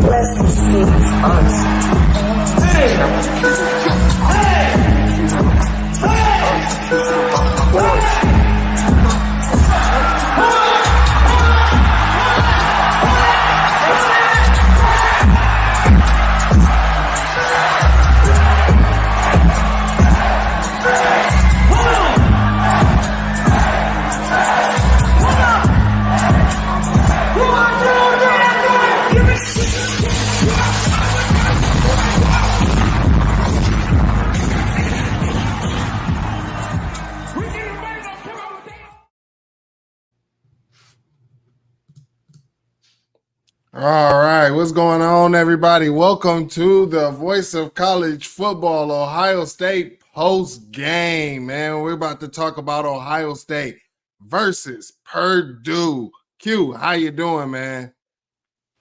Rest in peace, us. All right, what's going on, everybody? Welcome to the Voice of College Football, Ohio State Postgame, man. We're about to talk about Ohio State versus Purdue. Q, how you doing, man?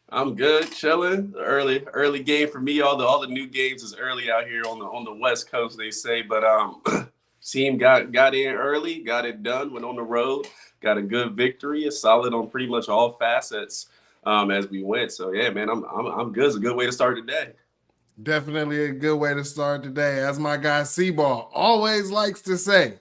I'm good, chilling. Early game for me. All the new games is early out here on the West Coast, they say. But team got in early, got it done, went on the road, got a good victory, a solid on pretty much all facets as we went. So yeah, man, I'm good. It's a good way to start the day. Definitely a good way to start the day. As my guy Seaball always likes to say,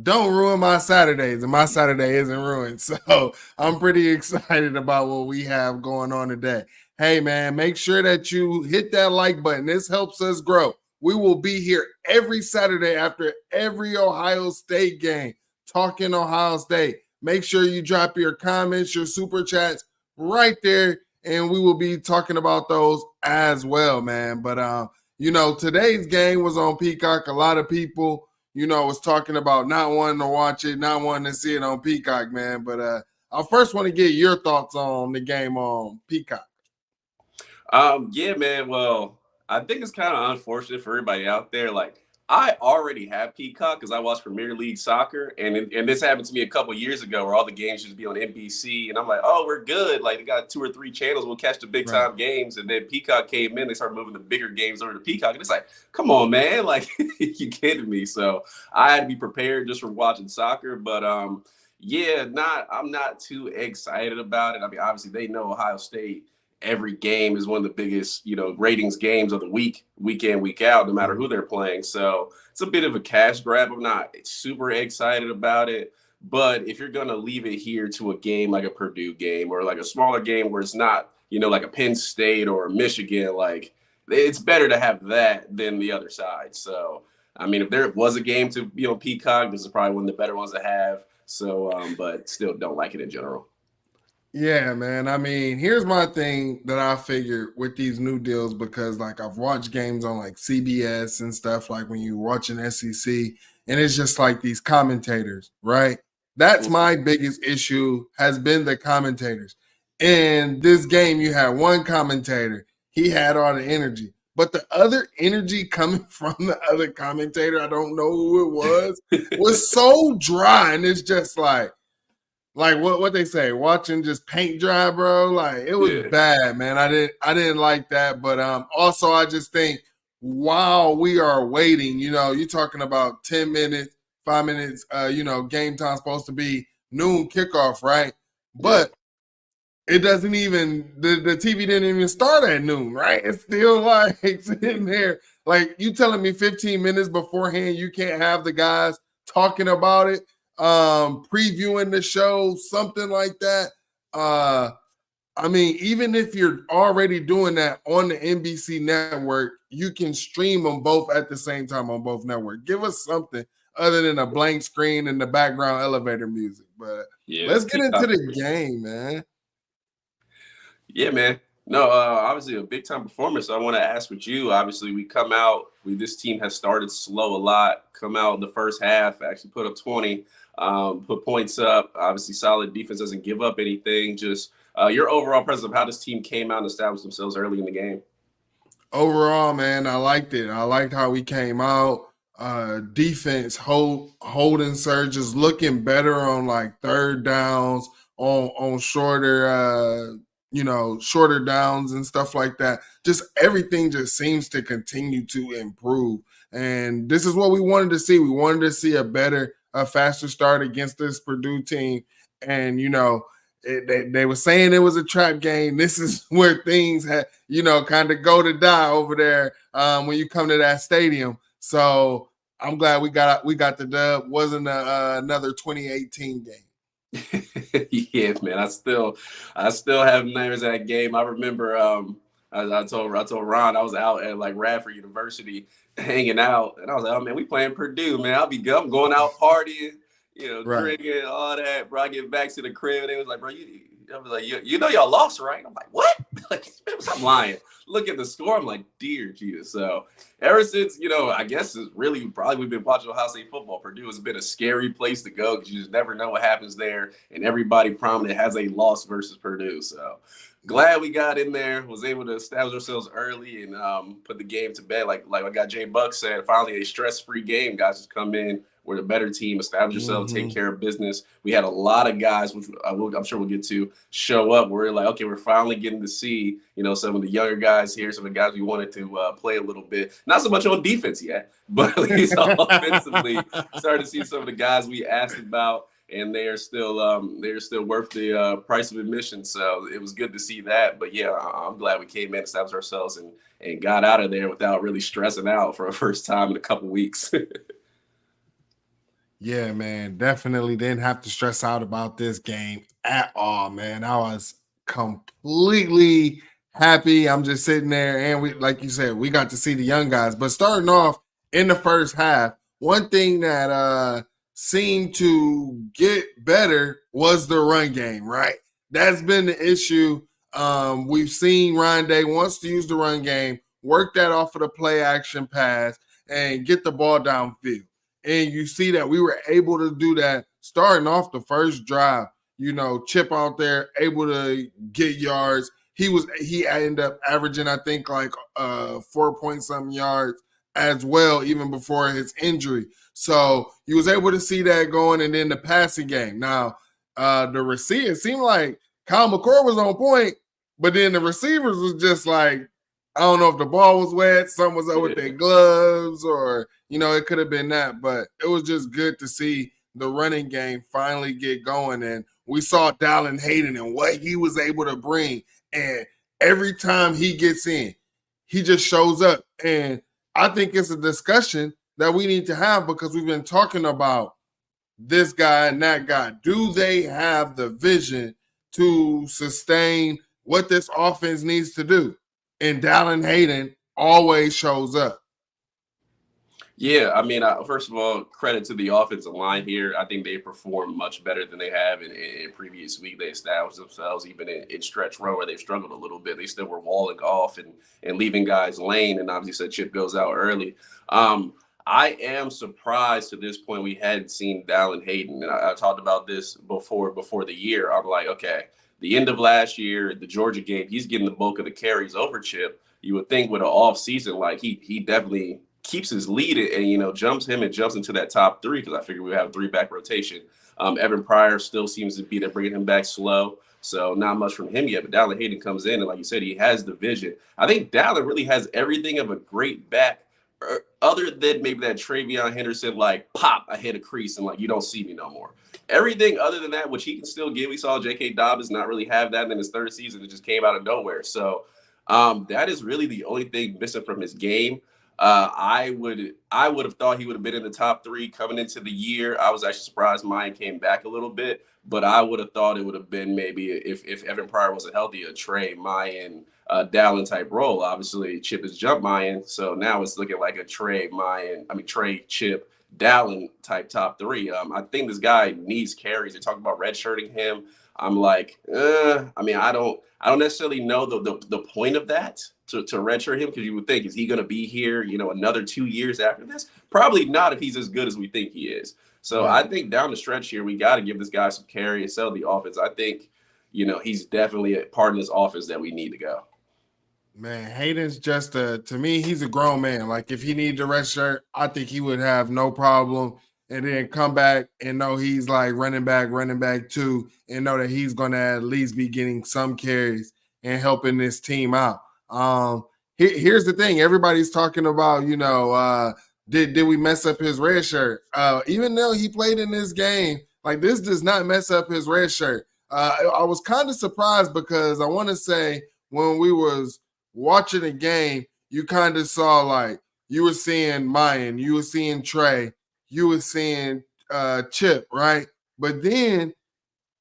don't ruin my Saturdays, and my Saturday isn't ruined. So I'm pretty excited about what we have going on today. Hey, man, make sure that you hit that like button. This helps us grow. We will be here every Saturday after every Ohio State game, talking Ohio State. Make sure you drop your comments, your super chats right there, and we will be talking about those as well, man. But, today's game was on Peacock. A lot of people was talking about not wanting to watch it, not wanting to see it on Peacock, man. But I first want to get your thoughts on the game on Peacock. Yeah, man. Well, I think it's kind of unfortunate for everybody out there. Like, I already have Peacock because I watch Premier League soccer, and this happened to me a couple years ago where all the games used to be on NBC, and I'm like, oh, we're good. Like, they got 2 or 3 channels. We'll catch the big time games, and then Peacock came in. They started moving the bigger games over to Peacock, and it's like, come on, man. Like, you kidding me? So I had to be prepared just for watching soccer, but I'm not too excited about it. I mean, obviously they know Ohio State. Every game is one of the biggest, ratings games of the week in, week out, no matter who they're playing. So it's a bit of a cash grab. I'm not super excited about it. But if you're going to leave it here to a game like a Purdue game or like a smaller game where it's not, like a Penn State or a Michigan, like it's better to have that than the other side. So, I mean, if there was a game to be on Peacock, this is probably one of the better ones to have. So, but still don't like it in general. Yeah, man. I mean, here's my thing that I figured with these new deals, because like I've watched games on like CBS and stuff, like when you're watching SEC, and it's just like these commentators, right? That's my biggest issue, has been the commentators. In this game, you had one commentator, he had all the energy, but the other energy coming from the other commentator, I don't know who it was so dry, and it's just like what they say, watching just paint dry, bro. Like it was bad, man. I didn't like that. But also I just think while we are waiting, you're talking about 10 minutes, 5 minutes, game time supposed to be noon kickoff, right? But it doesn't even the TV didn't even start at noon, right? It's still like sitting there. Like you telling me 15 minutes beforehand you can't have the guys talking about it, previewing the show, something like that. I mean, even if you're already doing that on the NBC network, you can stream them both at the same time on both networks. Give us something other than a blank screen and the background elevator music. But let's get into the game, man. Yeah, man. No, obviously a big time performance. So I want to ask with you. Obviously, this team has started slow a lot. Come out in the first half, actually put up 20, put points up. Obviously, solid defense, doesn't give up anything. Just your overall presence of how this team came out and established themselves early in the game. Overall, man, I liked it. I liked how we came out. Defense holding surges, looking better on like third downs, on shorter shorter downs and stuff like that. Just everything just seems to continue to improve. And this is what we wanted to see. We wanted to see a faster start against this Purdue team. And, They were saying it was a trap game. This is where things had, kind of go to die over there when you come to that stadium. So I'm glad we got the dub. Wasn't another 2018 game. Yeah, man. I still have nightmares of that game. I remember I told Ron I was out at like Radford University hanging out, and I was like, oh man, we playing Purdue, man. I'm going out partying, Right. drinking, all that. Bro, I get back to the crib, they was like, bro, I was like, you know y'all lost, right? I'm like, what? Like, I'm lying. Look at the score. I'm like, dear Jesus. So ever since, I guess it's really probably we've been watching Ohio State football. Purdue has been a scary place to go because you just never know what happens there. And everybody prominent has a loss versus Purdue. So glad we got in there, was able to establish ourselves early and put the game to bed. Like I got Jay Buck said, finally a stress-free game. Guys just come in. We're the better team, establish yourself, take care of business. We had a lot of guys, which I'm sure we'll get to, show up. We're like, okay, we're finally getting to see, some of the younger guys here, some of the guys we wanted to play a little bit. Not so much on defense yet, but at least offensively, started to see some of the guys we asked about, and they're still worth the price of admission. So it was good to see that. But yeah, I'm glad we came in, established ourselves, and got out of there without really stressing out for a first time in a couple weeks. Yeah, man, definitely didn't have to stress out about this game at all, man. I was completely happy. I'm just sitting there, and we, like you said, we got to see the young guys. But starting off in the first half, one thing that seemed to get better was the run game, right? That's been the issue. We've seen Ryan Day wants to use the run game, work that off of the play action pass, and get the ball downfield. And you see that we were able to do that starting off the first drive. Chip out there, able to get yards. He ended up averaging, I think, like 4-point-something yards as well, even before his injury. So he was able to see that going, and then the passing game. Now, the receiver, it seemed like Kyle McCord was on point, but then the receivers was just like, I don't know if the ball was wet, something was up with their gloves, or, it could have been that. But it was just good to see the running game finally get going. And we saw Dallin Hayden and what he was able to bring. And every time he gets in, he just shows up. And I think it's a discussion that we need to have because we've been talking about this guy and that guy. Do they have the vision to sustain what this offense needs to do? And Dallin Hayden always shows up. Yeah, I mean, first of all, credit to the offensive line here. I think they performed much better than they have in previous week. They established themselves even in stretch row where they've struggled a little bit. They still were walling off and leaving guys lane, and obviously said Chip goes out early. I am surprised to this point we hadn't seen Dallin Hayden, and I talked about this before the year. I'm like, okay, the end of last year, the Georgia game, he's getting the bulk of the carries over Chip. You would think with an off season, like he definitely keeps his lead and jumps into that top three because I figure we have 3-back rotation. Evan Pryor still seems to be there, bringing him back slow. So not much from him yet, but Dallin Hayden comes in, and like you said, he has the vision. I think Dallin really has everything of a great back, other than maybe that Travion Henderson, like, pop, I hit a crease, and, like, you don't see me no more. Everything other than that, which he can still give. We saw J.K. Dobbins not really have that in his third season. It just came out of nowhere. So that is really the only thing missing from his game. I would have thought he would have been in the top 3 coming into the year. I was actually surprised mine came back a little bit, but I would have thought it would have been maybe if Evan Pryor wasn't healthy, a Trey, Mayan, Dallin type role. Obviously, Chip has jumped Mayan, so now it's looking like a Trey, Chip, Dallin type top 3. I think this guy needs carries. They talk about redshirting him. I'm like, I don't necessarily know the point of that to redshirt him, because you would think, is he going to be here, another 2 years after this? Probably not if he's as good as we think he is. So I think down the stretch here, we got to give this guy some carry and sell the offense. I think, he's definitely a part in this offense that we need to go. Man, Hayden's just to me, he's a grown man. Like, if he needed a red shirt, I think he would have no problem. And then come back and know he's like running back too, and know that he's going to at least be getting some carries and helping this team out. Here's the thing. Everybody's talking about, did we mess up his red shirt? Even though he played in this game, like, this does not mess up his red shirt. I was kind of surprised because I want to say when we was watching the game, you kind of saw like you were seeing Mayan, you were seeing Trey, you were seeing Chip, right? But then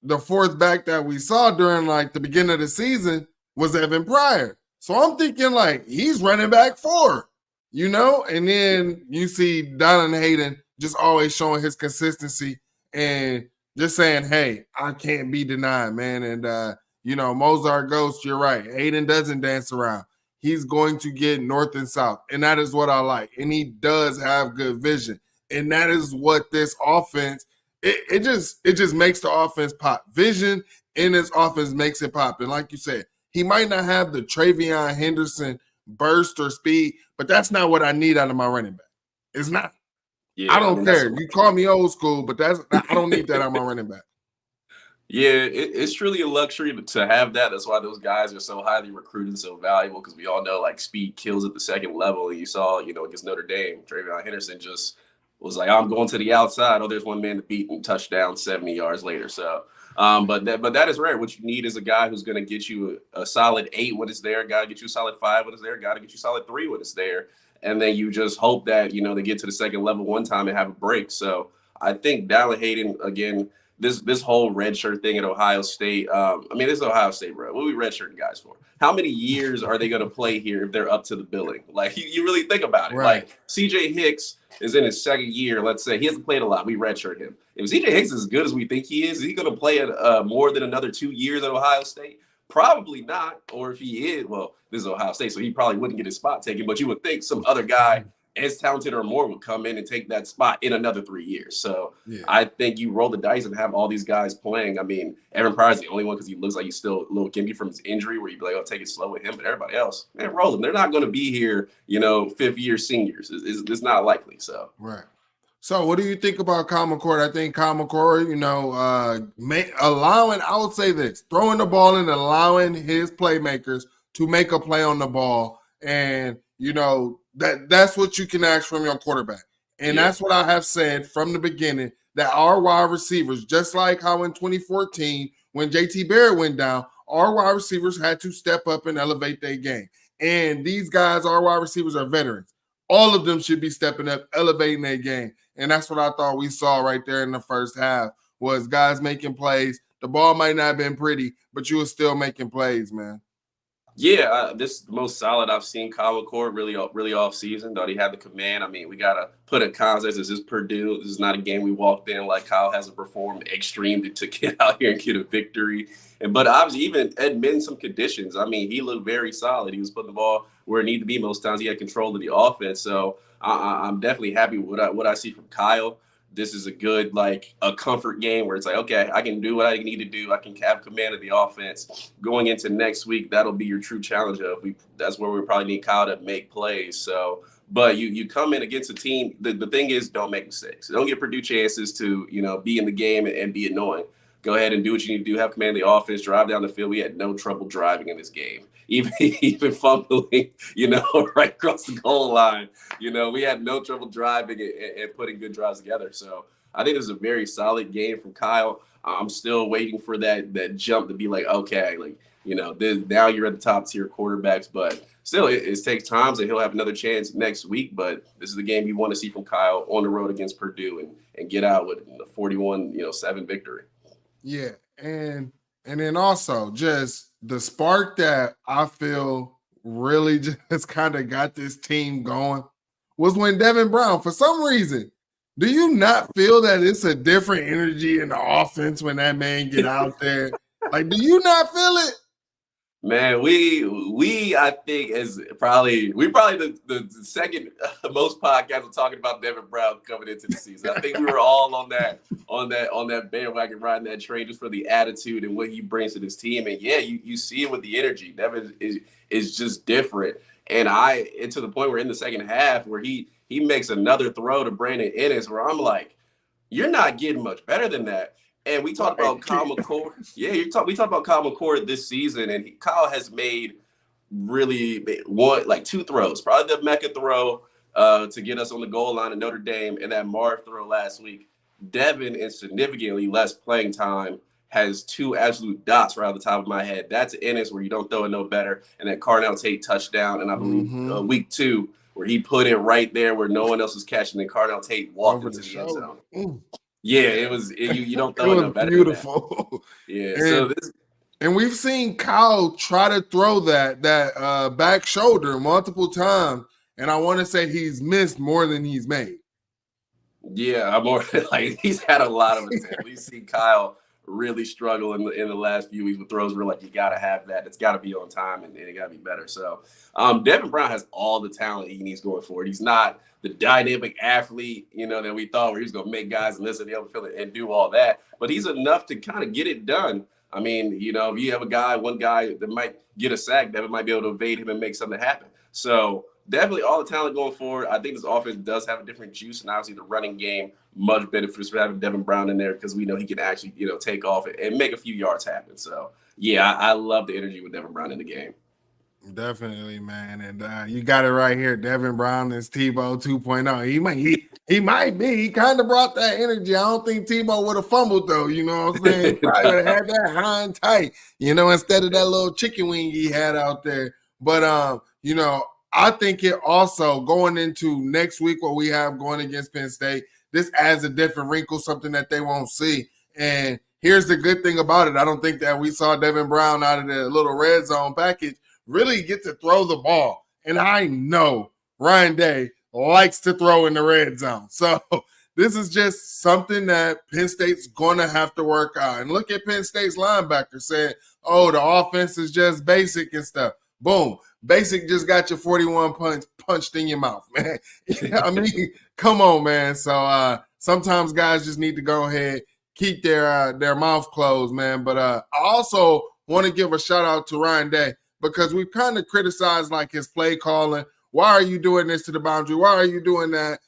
the fourth back that we saw during like the beginning of the season was Evan Pryor. So I'm thinking like he's running back 4, and then you see Donald Hayden just always showing his consistency and just saying, hey, I can't be denied, man. And Mozart Ghost, you're right. Hayden doesn't dance around. He's going to get north and south. And that is what I like. And he does have good vision. And that is what this offense it just makes the offense pop. Vision in his offense makes it pop. And like you said, he might not have the Travion Henderson burst or speed, but that's not what I need out of my running back. It's not. Yeah, I don't care. You call me old school, but I don't need that out of my running back. Yeah, it's truly a luxury to have that. That's why those guys are so highly recruited and so valuable, because we all know like speed kills at the second level. And you saw, against Notre Dame, Travion Henderson just was like, I'm going to the outside. Oh, there's one man to beat and touchdown 70 yards later. So, but that is rare. What you need is a guy who's going to get you a solid 8 when it's there, a guy to get you a solid 5 when it's there, a guy to get you a solid 3 when it's there. And then you just hope that, they get to the second level one time and have a break. So I think Dallin Hayden, again, this whole redshirt thing at Ohio State. This is Ohio State, bro. What are we redshirting guys for? How many years are they going to play here if they're up to the billing? Like, you really think about it. Right. Like, C.J. Hicks is in his second year. Let's say he hasn't played a lot. We redshirt him. If C.J. Hicks is as good as we think he is he going to play more than another 2 years at Ohio State? Probably not. Or if he is, well, this is Ohio State, so he probably wouldn't get his spot taken. But you would think some other guy as talented or more would come in and take that spot in another 3 years. So yeah. I think you roll the dice and have all these guys playing. I mean, Evan Pryor's the only one because he looks like he's still a little gimpy from his injury where you'd be like, oh, take it slow with him. But everybody else, man, roll them. They're not going to be here, 5th-year seniors. It's not likely. So right. So what do you think about Kyle McCord? I think Kyle McCord, allowing, I would say this, throwing the ball and allowing his playmakers to make a play on the ball. And, that's what you can ask from your quarterback. And that's what I have said from the beginning, that our wide receivers, just like how in 2014, when JT Barrett went down, our wide receivers had to step up and elevate their game. And these guys, our wide receivers, are veterans. All of them should be stepping up, elevating their game. And that's what I thought we saw right there in the first half, was guys making plays. The ball might not have been pretty, but you were still making plays, man. Yeah, this is the most solid I've seen Kyle McCord really off season. Thought he had the command. I mean, we got to put in context. This is Purdue. This is not a game we walked in like Kyle hasn't performed extreme to get out here and get a victory. But obviously, even amid some conditions, I mean, he looked very solid. He was putting the ball where it needed to be most times. He had control of the offense. So I'm definitely happy with what I see from Kyle. This is a good, a comfort game where it's like, okay, I can do what I need to do. I can have command of the offense. Going into next week, that'll be your true challenge. That's where we probably need Kyle to make plays. So, but you come in against a team. The thing is, don't make mistakes. Don't get Purdue chances to, be in the game and be annoying. Go ahead and do what you need to do. Have command of the offense. Drive down the field. We had no trouble driving in this game. Even fumbling, right across the goal line. We had no trouble driving and putting good drives together. So I think this is a very solid game from Kyle. I'm still waiting for that jump to be like, okay, now you're at the top tier quarterbacks, but still it takes time, so he'll have another chance next week. But this is the game you want to see from Kyle on the road against Purdue and get out with a 41-7 victory. Yeah, and then also just the spark that I feel really just kind of got this team going was when Devin Brown, for some reason, do you not feel that it's a different energy in the offense when that man get out there? Do you not feel it? Man, we I think is probably the second most podcasts are talking about Devin Brown coming into the season. I think we were all on that bandwagon riding that train just for the attitude and what he brings to this team. And yeah, you see it with the energy. Devin is just different. And to the point where in the second half where he makes another throw to Brandon Ennis where I'm like, you're not getting much better than that. And we talked about Kyle McCord. Yeah, we talked about Kyle McCord this season, and Kyle has made really 2 throws, probably the Mecca throw to get us on the goal line at Notre Dame, and that Marv throw last week. Devin in significantly less playing time has two absolute dots right off the top of my head. That's Ennis, where you don't throw it no better, and then Carnell Tate touchdown, and I believe week 2 where he put it right there where no one else was catching, and Carnell Tate walked over into the end shoulder. zone. Yeah, it was you don't throw It it no was better. beautiful. Yeah, so this. And we've seen Kyle try to throw that back shoulder multiple times, and I want to say he's missed more than he's made. Yeah, I'm more like he's had a lot of attempts. We see Kyle really struggle in the last few weeks with throws. We're like, you got to have that. It's got to be on time, and it got to be better. So Devin Brown has all the talent he needs going forward. He's not the dynamic athlete, that we thought where he was going to make guys miss it, and do all that. But he's enough to kind of get it done. I mean, if you have one guy that might get a sack, Devin might be able to evade him and make something happen. So definitely all the talent going forward. I think this offense does have a different juice, and obviously the running game much benefits for having Devin Brown in there because we know he can actually, take off and make a few yards happen. So, yeah, I love the energy with Devin Brown in the game. Definitely, man. And you got it right here. Devin Brown is Tebow 2.0. He might be. He kind of brought that energy. I don't think Tebow would have fumbled, though. You know what I'm saying? Probably would have had that high and tight, instead of that little chicken wing he had out there. But, I think it also going into next week, what we have going against Penn State, this adds a different wrinkle, something that they won't see. And here's the good thing about it. I don't think that we saw Devin Brown out of the little red zone package really get to throw the ball. And I know Ryan Day likes to throw in the red zone. So this is just something that Penn State's going to have to work out. And look at Penn State's linebacker saying, oh, the offense is just basic and stuff. Boom. Basic just got your 41 punched in your mouth, man. I mean, come on, man. So sometimes guys just need to go ahead, keep their mouth closed, man. But I also want to give a shout out to Ryan Day because we've kind of criticized like his play calling. Why are you doing this to the boundary? Why are you doing that?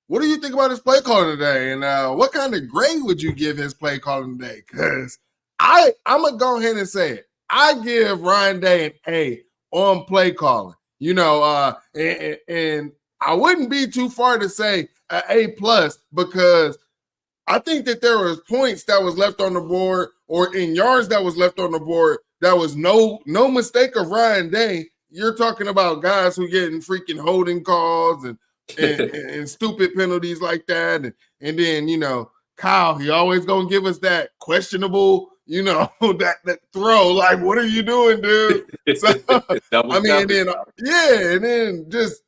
What do you think about his play calling today? And what kind of grade would you give his play calling today? Because I'm going to go ahead and say it. I give Ryan Day an A on play calling, and I wouldn't be too far to say an A+ because I think that there was points that was left on the board or in yards that was left on the board that was no mistake of Ryan Day. You're talking about guys who getting freaking holding calls and stupid penalties like that. And then, Kyle, he always going to give us that questionable that throw, like, what are you doing, dude? So, and then just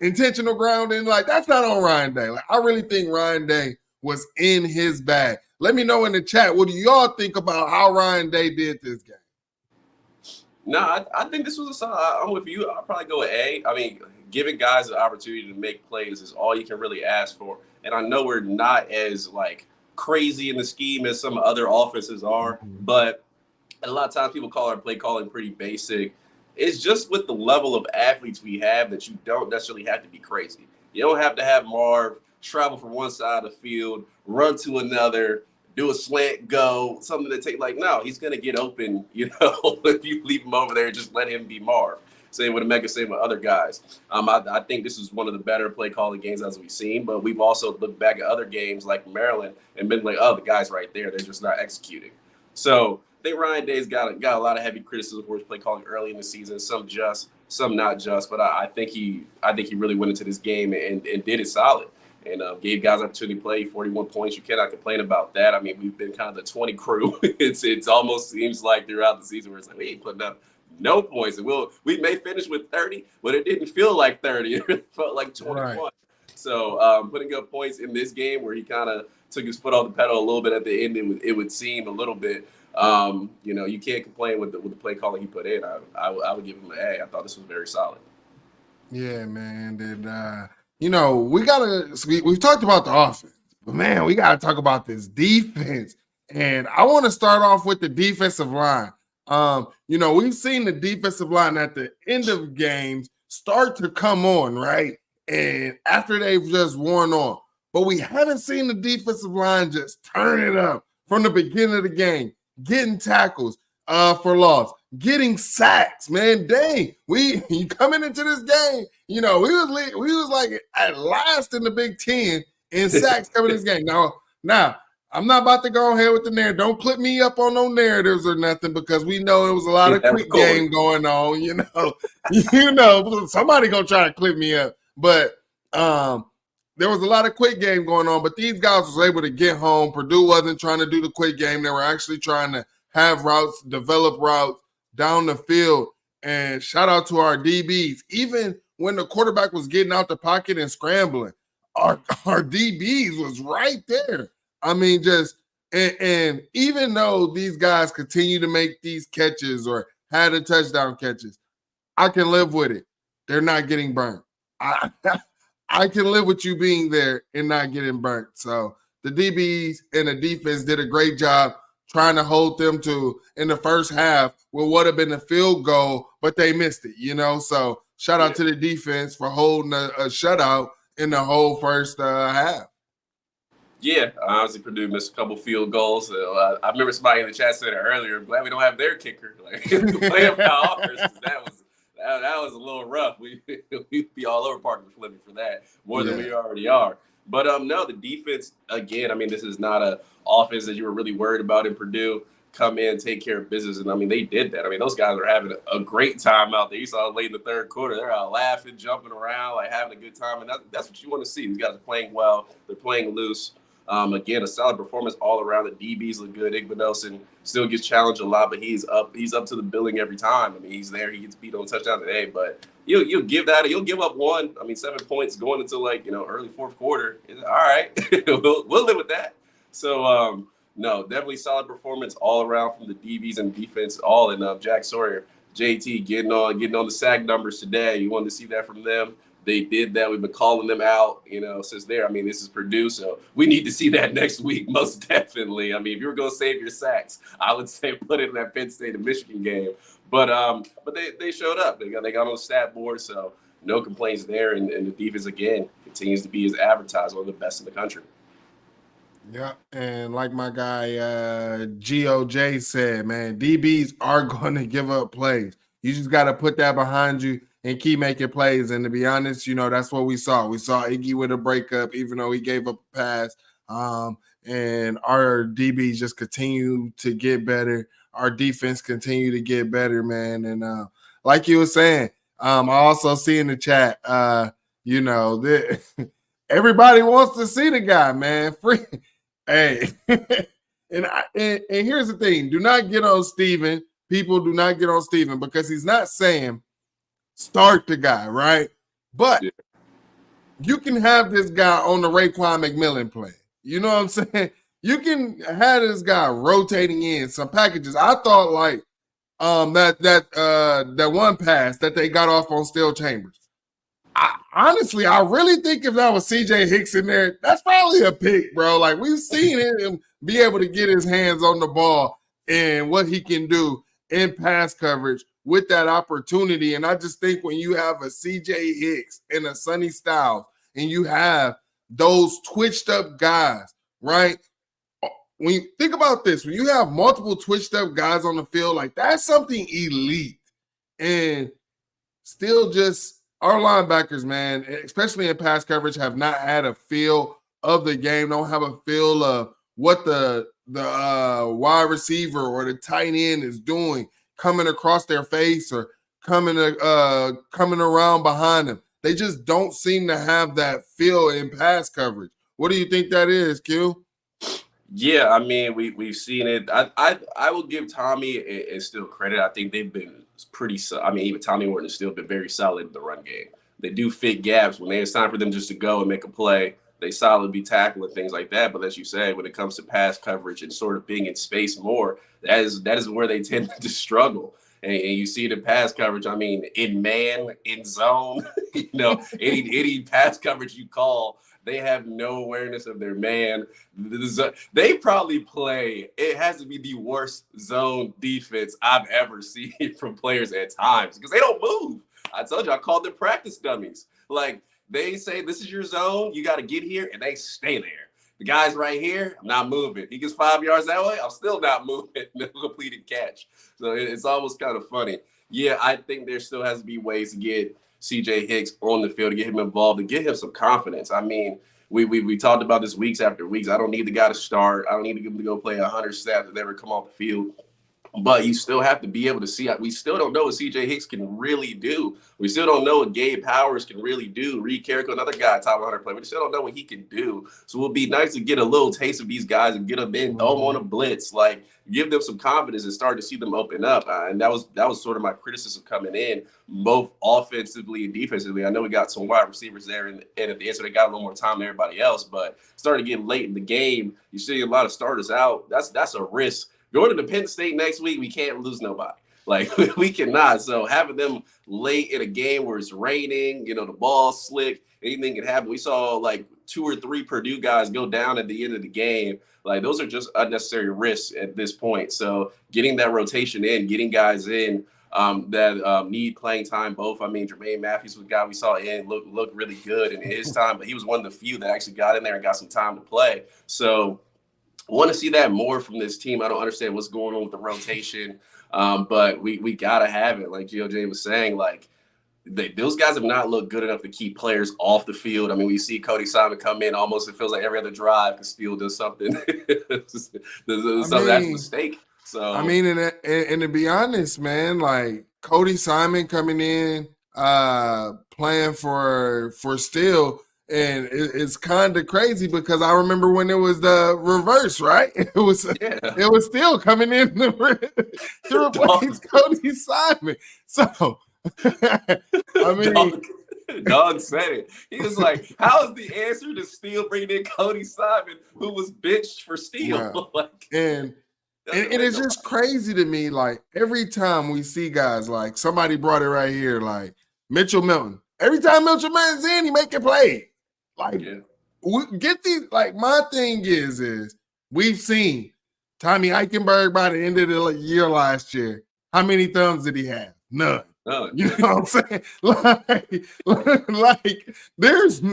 intentional grounding, like, that's not on Ryan Day. Like, I really think Ryan Day was in his bag. Let me know in the chat, what do y'all think about how Ryan Day did this game? No, I think this was a solid. I'm with you. I'll probably go with A. I mean, giving guys the opportunity to make plays is all you can really ask for. And I know we're not as, crazy in the scheme as some other offenses are, but a lot of times people call our play calling pretty basic. It's just with the level of athletes we have that you don't necessarily have to be crazy. You don't have to have Marv travel from one side of the field, run to another, do a slant go, something that no, he's going to get open, if you leave him over there, just let him be Marv. Same with Omega, same with other guys. I think this is one of the better play calling games as we've seen, but we've also looked back at other games like Maryland and been like, oh, the guys right there, they're just not executing. So I think Ryan Day's got a lot of heavy criticism for his play calling early in the season, some just, some not just, but I think he really went into this game and did it solid and gave guys opportunity to play. 41 points, you cannot complain about that. I mean, we've been kind of the 20 crew. It's almost seems like throughout the season where it's like we ain't putting up no points, and we may finish with 30, but it didn't feel like 30. It really felt like 21. Right. So putting up points in this game where he kind of took his foot off the pedal a little bit at the end, it would seem a little bit. You can't complain with the play calling he put in. I would give him an A. I thought this was very solid. Yeah, man. And we've talked about the offense, but man, we got to talk about this defense. And I want to start off with the defensive line. We've seen the defensive line at the end of games start to come on, right? And after they've just worn on. But we haven't seen the defensive line just turn it up from the beginning of the game, getting tackles for loss, getting sacks, man. Dang, you coming into this game, we was like at last in the Big Ten in sacks coming in this game. Now, I'm not about to go ahead with the narrative. Don't clip me up on no narratives or nothing because we know it was a lot of quick game going on. Somebody gonna try to clip me up, but there was a lot of quick game going on. But these guys was able to get home. Purdue wasn't trying to do the quick game. They were actually trying to have routes, develop routes down the field. And shout out to our DBs. Even when the quarterback was getting out the pocket and scrambling, our DBs was right there. I mean, and even though these guys continue to make these catches or had a touchdown catches, I can live with it. They're not getting burnt. I can live with you being there and not getting burnt. So the DBs and the defense did a great job trying to hold them to in the first half what would have been a field goal, but they missed it, So shout out to the defense for holding a shutout in the whole first half. Yeah, honestly, Purdue missed a couple field goals. I remember somebody in the chat said it earlier. I'm glad we don't have their kicker. Like playing our offense, that was a little rough. We'd be all over Parker Fleming for that more than we already are. But no, the defense again. I mean, this is not a offense that you were really worried about in Purdue. Come in, take care of business, and I mean they did that. I mean those guys are having a great time out there. You saw late in the third quarter, they're out laughing, jumping around, like having a good time, and that's what you want to see. These guys are playing well. They're playing loose. Again, a solid performance all around. The DBs look good. Igbenogson still gets challenged a lot, but he's up to the billing every time. I mean, he's there. He gets beat on a touchdown today, but you'll give up one. I mean, 7 points going into early fourth quarter. All right, we'll live with that. So no, definitely solid performance all around from the DBs and defense. All in Jack Sawyer, JT getting on the sack numbers today. You wanted to see that from them. They did that. We've been calling them out, since there. I mean, this is Purdue, so we need to see that next week, most definitely. I mean, if you were going to save your sacks, I would say put it in that Penn State and Michigan game. But they showed up. They got on the stat board, so no complaints there. And the defense, again, continues to be as advertised, one of the best in the country. Yeah, and like my guy GOJ said, man, DBs are going to give up plays. You just got to put that behind you and keep making plays. And to be honest, that's what we saw. We saw Iggy with a breakup, even though he gave up a pass. And our DBs just continue to get better. Our defense continue to get better, man. And like you were saying, I also see in the chat, everybody wants to see the guy, man. Free. Hey, and here's the thing. Do not get on Steven. People do not get on Steven because he's not saying start the guy, right? But you can have this guy on the Raekwon McMillan play. You know what I'm saying? You can have this guy rotating in some packages. I thought that one pass that they got off on Steel Chambers. Honestly, I really think if that was CJ Hicks in there, that's probably a pick, bro. Like we've seen him be able to get his hands on the ball and what he can do in pass coverage with that opportunity. And I just think when you have a CJ Hicks and a Sonny Styles and you have those twitched up guys, right? When you think about this, when you have multiple twitched up guys on the field, like that's something elite. And still just our linebackers, man, especially in pass coverage, have not had a feel of the game, don't have a feel of what the wide receiver or the tight end is doing, coming across their face or coming around behind them. They just don't seem to have that feel in pass coverage. What do you think that is, Q? Yeah, I mean, we've seen it. I will give Tommy and still credit. I think they've been pretty. I mean, even Tommy Morton has still been very solid in the run game. They do fit gaps when it's time for them just to go and make a play. They solidly tackle and things like that. But as you say, when it comes to pass coverage and sort of being in space more, that is where they tend to struggle. And you see it in pass coverage. I mean, in man, in zone, any pass coverage you call, they have no awareness of their man. They probably play. It has to be the worst zone defense I've ever seen from players at times because they don't move. I told you, I called them practice dummies. Like they say, this is your zone. You got to get here, and they stay there. The guy's right here. I'm not moving. He gets 5 yards that way. I'm still not moving. No completed catch. So it's almost kind of funny. Yeah, I think there still has to be ways to get CJ Hicks on the field, to get him involved, to get him some confidence. I mean, we talked about this weeks after weeks. I don't need the guy to start. I don't need him to go play 100 snaps and never come off the field. But you still have to be able to see. We still don't know what C.J. Hicks can really do. We still don't know what Gabe Powers can really do. Reed Carrico, another guy, top 100 player. We still don't know what he can do. So it would be nice to get a little taste of these guys and get them in, throw them on a blitz, like give them some confidence and start to see them open up. And that was sort of my criticism coming in, both offensively and defensively. I know we got some wide receivers there and at the end, so they got a little more time than everybody else. But starting to get late in the game, you see a lot of starters out. That's a risk. Going to Penn State next week, we can't lose nobody. Like, we cannot. So having them late in a game where it's raining, the ball's slick, anything can happen. We saw like 2 or 3 Purdue guys go down at the end of the game. Like, those are just unnecessary risks at this point. So getting that rotation in, getting guys in that need playing time both. I mean, Jermaine Matthews was a guy we saw in, look really good in his time, but he was one of the few that actually got in there and got some time to play. So want to see that more from this team. I don't understand what's going on with the rotation, but we got to have it. Like GOJ was saying, like those guys have not looked good enough to keep players off the field. I mean, we see Cody Simon come in almost, it feels like every other drive because Steele does something. That's a mistake. So I mean, and to be honest, man, like Cody Simon coming in, playing for Steele. And it's kind of crazy because I remember when it was the reverse, right? It was Steele coming in to replace Cody Simon. So, I mean, Don said it. He was like, "How is the answer to Steele bringing in Cody Simon, who was benched for Steele?" Right. And it's just crazy to me. Like every time we see guys, like somebody brought it right here, like Mitchell Milton. Every time Mitchell Milton's in, he make it play. Like, we get these. Like, my thing is we've seen Tommy Eichenberg by the end of the year last year. How many thumbs did he have? None. You know what I'm saying? Like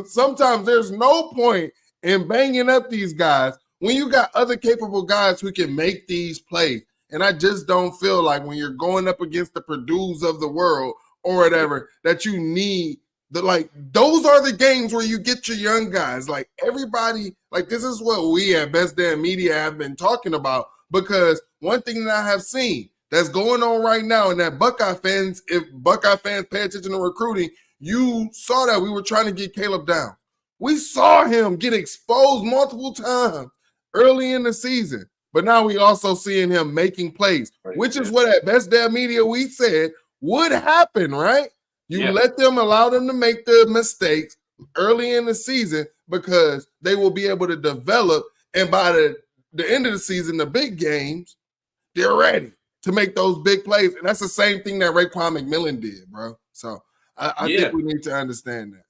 sometimes there's no point in banging up these guys when you got other capable guys who can make these plays. And I just don't feel like when you're going up against the Purdues of the world or whatever that you need. Those are the games where you get your young guys. Like everybody, like this is what we at Best Damn Media have been talking about, because one thing that I have seen that's going on right now, and that Buckeye fans, if Buckeye fans pay attention to recruiting, you saw that we were trying to get Caleb down. We saw him get exposed multiple times early in the season, but now we also seeing him making plays, which is what at Best Damn Media we said would happen, right? You let them, allow them to make the mistakes early in the season because they will be able to develop. And by the end of the season, the big games, they're ready to make those big plays. And that's the same thing that Raekwon McMillan did, bro. So I think we need to understand that.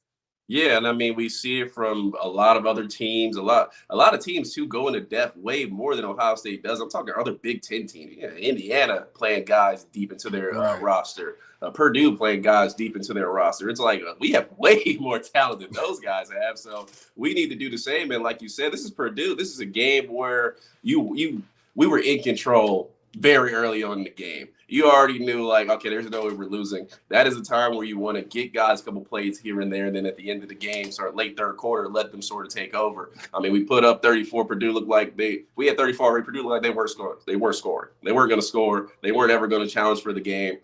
Yeah, and I mean, we see it from a lot of other teams. A lot of teams too go into depth way more than Ohio State does. I'm talking other Big Ten teams. Indiana playing guys deep into their roster. Purdue playing guys deep into their roster. It's like we have way more talent than those guys have. So we need to do the same. And like you said, this is Purdue. This is a game where we were in control very early on in the game. You already knew, like, okay, there's no way we're losing. That is a time where you want to get guys a couple plays here and there, and then at the end of the game, start late third quarter, let them sort of take over. I mean, we put up 34. Purdue looked like we had 34 already. Purdue looked like they weren't scoring. They weren't scoring. They weren't going to score. They weren't ever going to challenge for the game.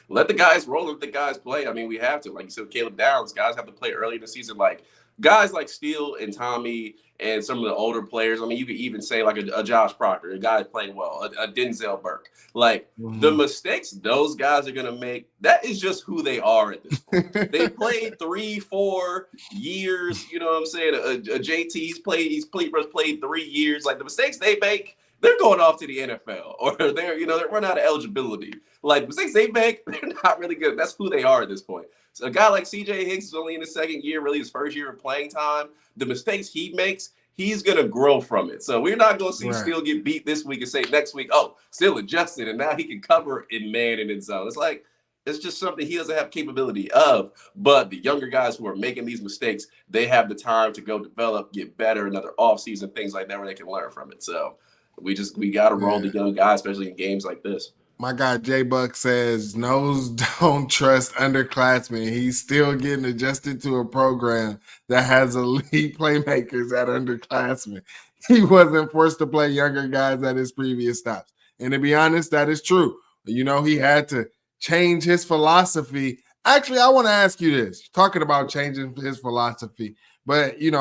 Let the guys roll. Let the guys play. I mean, we have to. Like you said, Caleb Downs, guys have to play early in the season. Like guys like Steele and Tommy and some of the older players. I mean, you could even say like a Josh Proctor, a guy playing well, a Denzel Burke. Like the mistakes those guys are going to make, that is just who they are at this point. They played 3-4 years. You know what I'm saying? A JT's played 3 years. Like the mistakes they make, they're going off to the NFL or they're run out of eligibility. Like the mistakes they make, they're not really good. That's who they are at this point. So a guy like C.J. Hicks is only in his second year, really his first year of playing time. The mistakes he makes, he's going to grow from it. So we're not going to see Steele get beat this week and say next week, oh, Steele adjusted and now he can cover in man and in zone. It's like, it's just something he doesn't have capability of. But the younger guys who are making these mistakes, they have the time to go develop, get better, another offseason, things like that where they can learn from it. So we got to roll the young guys, especially in games like this. My guy J Buck says nose don't trust underclassmen. He's still getting adjusted to a program that has elite playmakers at underclassmen. He wasn't forced to play younger guys at his previous stops. And to be honest, that is true. You know, he had to change his philosophy. Actually, I want to ask you this, talking about changing his philosophy, but Jim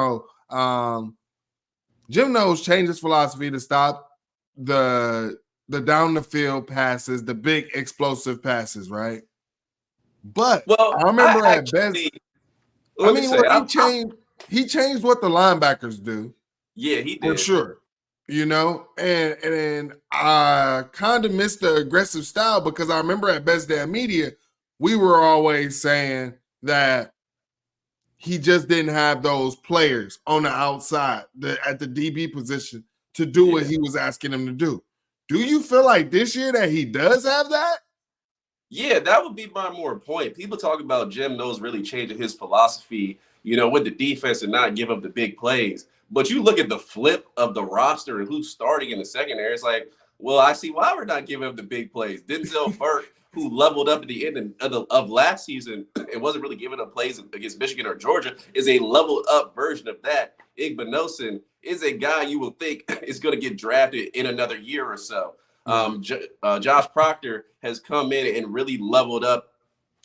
Knowles changed his philosophy to stop the down the field passes, the big explosive passes, right? But Well, I remember I at best, actually, let me say, he changed what the linebackers do yeah, he for did. sure. You know, and I kind of missed the aggressive style because I remember at Best Damn Media, we were always saying that he just didn't have those players on the outside, at the DB position to do what he was asking them to do. Do you feel like this year that he does have that? Yeah, that would be my more point. People talk about Jim Knowles really changing his philosophy, with the defense and not give up the big plays. But you look at the flip of the roster and who's starting in the secondary, it's like, well, I see why we're not giving up the big plays. Denzel Burke, who leveled up at the end of last season and wasn't really giving up plays against Michigan or Georgia, is a leveled up version of that. Igbinosun is a guy you will think is going to get drafted in another year or so. Josh Proctor has come in and really leveled up.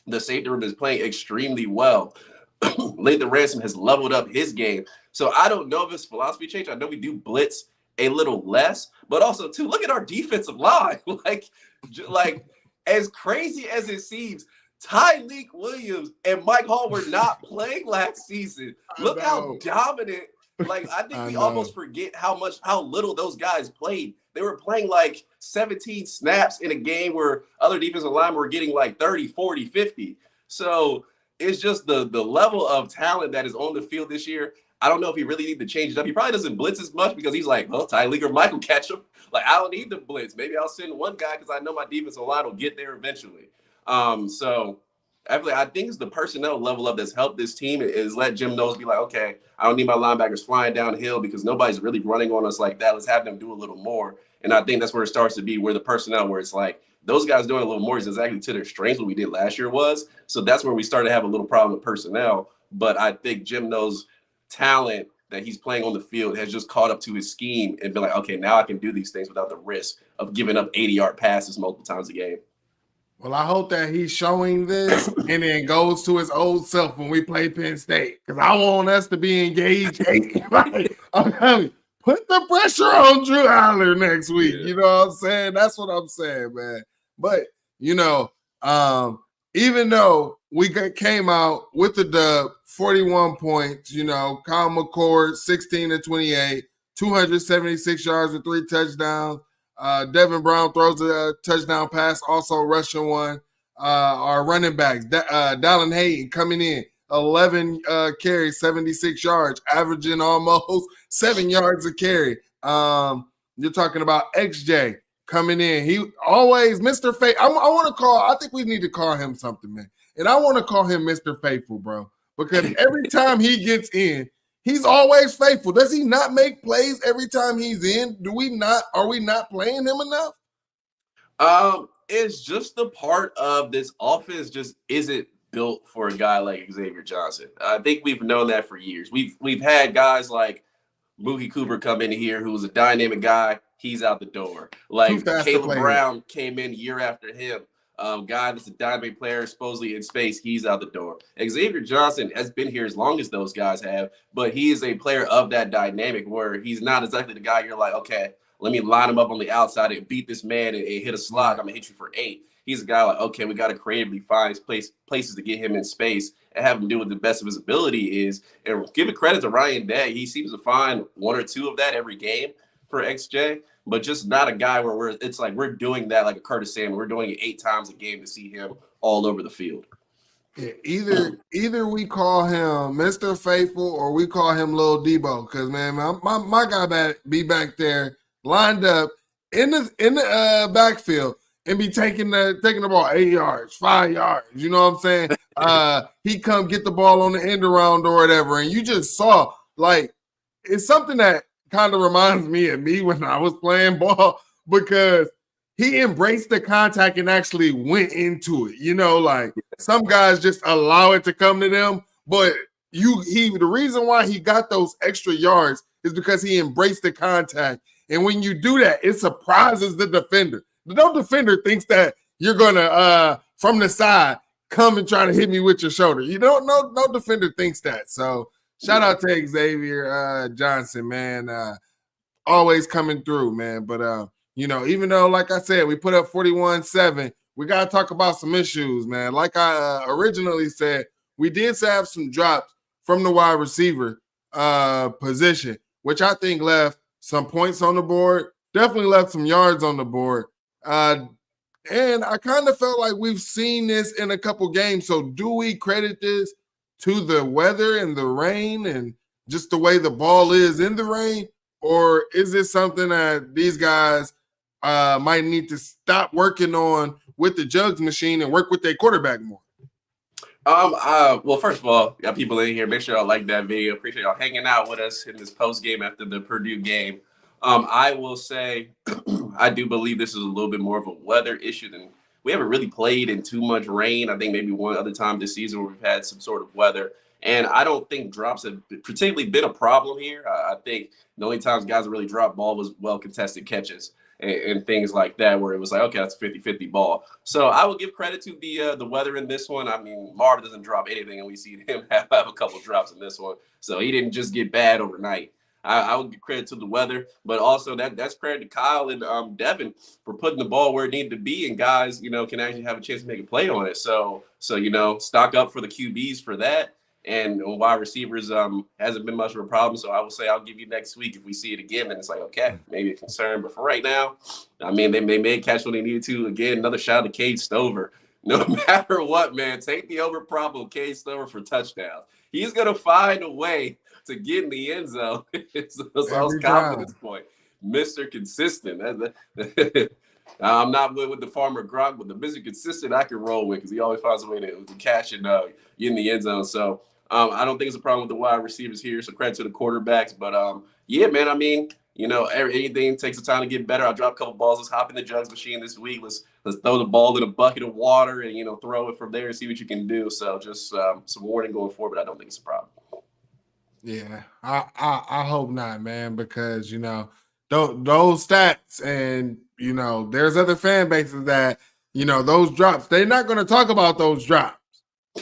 The safety room is playing extremely well. Lathan Ransom has leveled up his game. So I don't know if it's philosophy change. I know we do blitz a little less, but also too, look at our defensive line. like as crazy as it seems, Tyreek Williams and Mike Hall were not playing last season. Look how dominant. I think we almost forget how little those guys played. They were playing like 17 snaps in a game where other defensive linemen were getting like 30, 40, 50. So it's just the level of talent that is on the field this year. I don't know if he really needs to change it up. He probably doesn't blitz as much because he's like, well, Tyreek or Mike will catch him. I don't need the blitz. Maybe I'll send one guy because I know my defensive line will get there eventually. So I think it's the personnel level up that's helped this team is let Jim Knowles be like, okay, I don't need my linebackers flying downhill because nobody's really running on us like that. Let's have them do a little more. And I think that's where it starts to be where the personnel, where it's like those guys doing a little more is exactly to their strengths what we did last year was. So that's where we started to have a little problem with personnel. But I think Jim Knowles' talent that he's playing on the field has just caught up to his scheme and been like, okay, now I can do these things without the risk of giving up 80-yard passes multiple times a game. Well, I hope that he's showing this and then goes to his old self when we play Penn State because I want us to be engaged. I'm telling you, put the pressure on Drew Aller next week. Yeah. You know what I'm saying? That's what I'm saying, man. But, even though we came out with the dub, 41 points, Kyle McCord, 16-28, 276 yards with 3 touchdowns. Devin Brown throws a touchdown pass, also rushing one. Our running backs, Dallin Hayden coming in, 11 carries, 76 yards, averaging almost 7 yards a carry. You're talking about XJ coming in. He always Mr. Faithful. I think we need to call him something, man. And I want to call him Mr. Faithful, bro, because every time he gets in, he's always faithful. Does he not make plays every time he's in? Are we not playing him enough? It's just the part of this offense just isn't built for a guy like Xavier Johnson. I think we've known that for years. We've had guys like Mookie Cooper come in here who was a dynamic guy. He's out the door. Caleb Brown came in year after him. Guy that's a dynamic player, supposedly in space, he's out the door. Xavier Johnson has been here as long as those guys have, but he is a player of that dynamic where he's not exactly the guy you're like, okay, let me line him up on the outside and beat this man and hit a slot. I'm going to hit you for 8. He's a guy like, okay, we got to creatively find places to get him in space and have him do what the best of his ability is. And give it credit to Ryan Day. He seems to find 1 or 2 of that every game for XJ. But just not a guy where it's like we're doing that like a Curtis Samuel. We're doing it 8 times a game to see him all over the field. Yeah, either we call him Mr. Faithful or we call him Lil Debo because man, my guy be back there lined up in the backfield and be taking the ball 8 yards, 5 yards. You know what I'm saying? He come get the ball on the end around or whatever, and you just saw it's something that kind of reminds me of me when I was playing ball because he embraced the contact and actually went into it. You know, like some guys just allow it to come to them, but the reason why he got those extra yards is because he embraced the contact. And when you do that, it surprises the defender. No defender thinks that you're gonna from the side come and try to hit me with your shoulder. You don't know, no defender thinks that. So shout out to Xavier Johnson, man. Always coming through, man. But you know, even though, like I said, we put up 41-7, we got to talk about some issues, man. Like I originally said, we did have some drops from the wide receiver position, which I think left some points on the board, definitely left some yards on the board. And I kind of felt like we've seen this in a couple games. So do we credit this to the weather and the rain and just the way the ball is in the rain? Or is this something that these guys might need to stop working on with the jugs machine and work with their quarterback more? Well, first of all, y'all people in here, make sure y'all like that video. Appreciate y'all hanging out with us in this post game after the Purdue game. I will say I do believe this is a little bit more of a weather issue than we haven't really played in too much rain. I think maybe one other time this season where we've had some sort of weather. And I don't think drops have particularly been a problem here. I think the only times guys really dropped ball was well-contested catches and things like that, where it was like, okay, that's a 50-50 ball. So I will give credit to the weather in this one. I mean, Marv doesn't drop anything, and we see him have a couple drops in this one. So he didn't just get bad overnight. I would give credit to the weather, but also that's credit to Kyle and Devin for putting the ball where it needed to be, and guys, you know, can actually have a chance to make a play on it. So you know, stock up for the QBs for that. And wide receivers hasn't been much of a problem. So I would say I'll give you next week if we see it again. And it's like, okay, maybe a concern. But for right now, I mean, they may catch what they needed to. Again, another shout out to Cade Stover. No matter what, man, take the over problem, Cade Stover, for touchdowns. He's going to find a way to get in the end zone. So I was confident at this point. Mr. Consistent. I'm not with the Farmer Gronk, but the Mr. Consistent I can roll with because he always finds a way to catch and get in the end zone. So I don't think it's a problem with the wide receivers here. So credit to the quarterbacks. But yeah, man, I mean, you know, anything takes some time to get better. I'll drop a couple balls. Let's hop in the jugs machine this week. Let's throw the ball in a bucket of water and, you know, throw it from there and see what you can do. So just some warning going forward, but I don't think it's a problem. Yeah, I hope not, man, because, you know, those stats and, you know, there's other fan bases that, you know, those drops, they're not going to talk about those drops.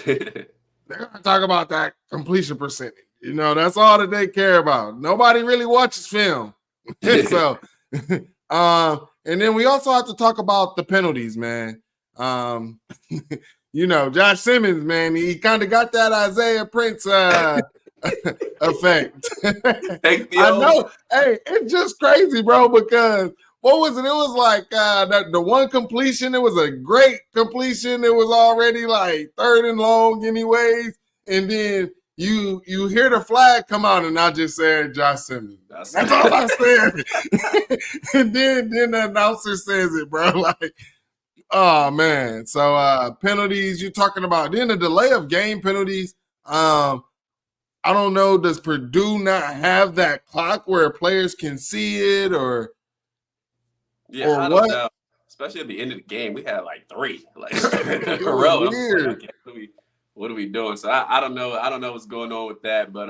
They're going to talk about that completion percentage. You know, that's all that they care about. Nobody really watches film. So, and then we also have to talk about the penalties, man. You know, Josh Simmons, man, he kind of got that Isaiah Prince effect. I know. Hey, it's just crazy, bro, because what was it? It was like the one completion. It was a great completion. It was already like 3rd and long anyways. And then you hear the flag come out, and I just said Josh Simmons. That's all I said. And then the announcer says it, bro. Like, oh, man. So penalties you're talking about. Then the delay of game penalties. I don't know. Does Purdue not have that clock where players can see it, or I don't know. Especially at the end of the game, we had like 3 like in a row. Weird. Like, okay, what are we doing? So I don't know. I don't know what's going on with that. But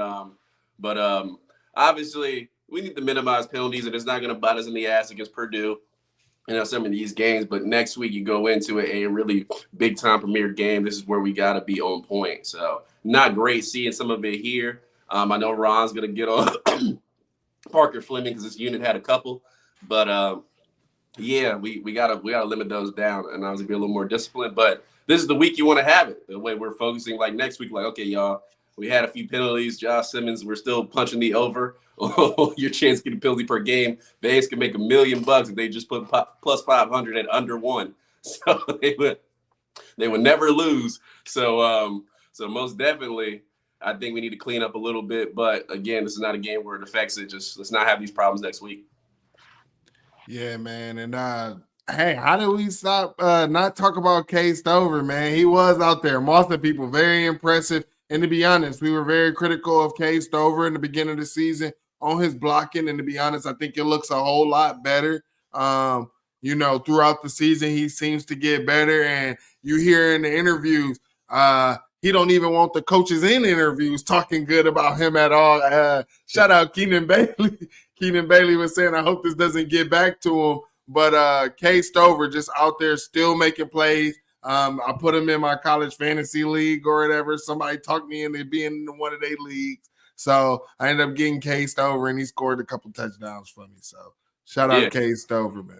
obviously we need to minimize penalties, and it's not going to bite us in the ass against Purdue. You know, some of these games, but next week you go into a really big time premier game. This is where we got to be on point. So not great seeing some of it here. I know Ron's going to get on Parker Fleming because this unit had a couple, but yeah, we gotta limit those down and obviously be a little more disciplined. But this is the week you want to have it. The way we're focusing, like next week, like, okay, y'all, we had a few penalties. Josh Simmons, we're still punching the over. Your chance to get a penalty per game. Vegas can make $1 million if they just put plus 500 at under 1. So they would never lose. So most definitely, I think we need to clean up a little bit. But again, this is not a game where it affects it. Just let's not have these problems next week. Yeah, man. And hey, how do we stop not talk about Cade Stover, man? He was out there mossing people, very impressive. And to be honest, we were very critical of Cade Stover in the beginning of the season on his blocking. And to be honest, I think it looks a whole lot better. throughout the season, he seems to get better. And you hear in the interviews, he don't even want the coaches in interviews talking good about him at all. Shout out Keenan Bailey. Keenan Bailey was saying, I hope this doesn't get back to him. But K Stover just out there still making plays. I put him in my college fantasy league or whatever. Somebody talked me into being in one of their leagues. So I ended up getting K Stover, and he scored a couple touchdowns for me. So shout out K Stover, man.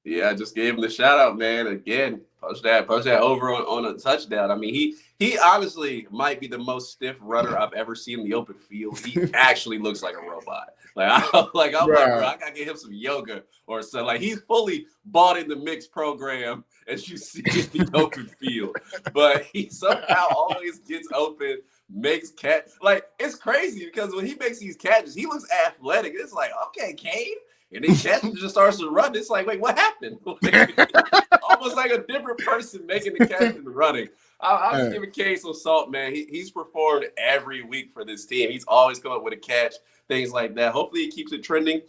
Yeah, I just gave him the shout out, man. Again, punch that over on a touchdown. I mean, he honestly might be the most stiff runner I've ever seen in the open field. He actually looks like a robot. I'm like, bro, I gotta get him some yoga or something. Like, he's fully bought in the mixed program, as you see in the open field. But he somehow always gets open, makes catch. Like, it's crazy because when he makes these catches, he looks athletic. It's like, okay, Cade. And then catches just starts to run. It's like, wait, what happened? Almost like a different person making the catch and running. I'll just give Cade some salt, man. He's performed every week for this team. He's always come up with a catch, things like that. Hopefully he keeps it trending.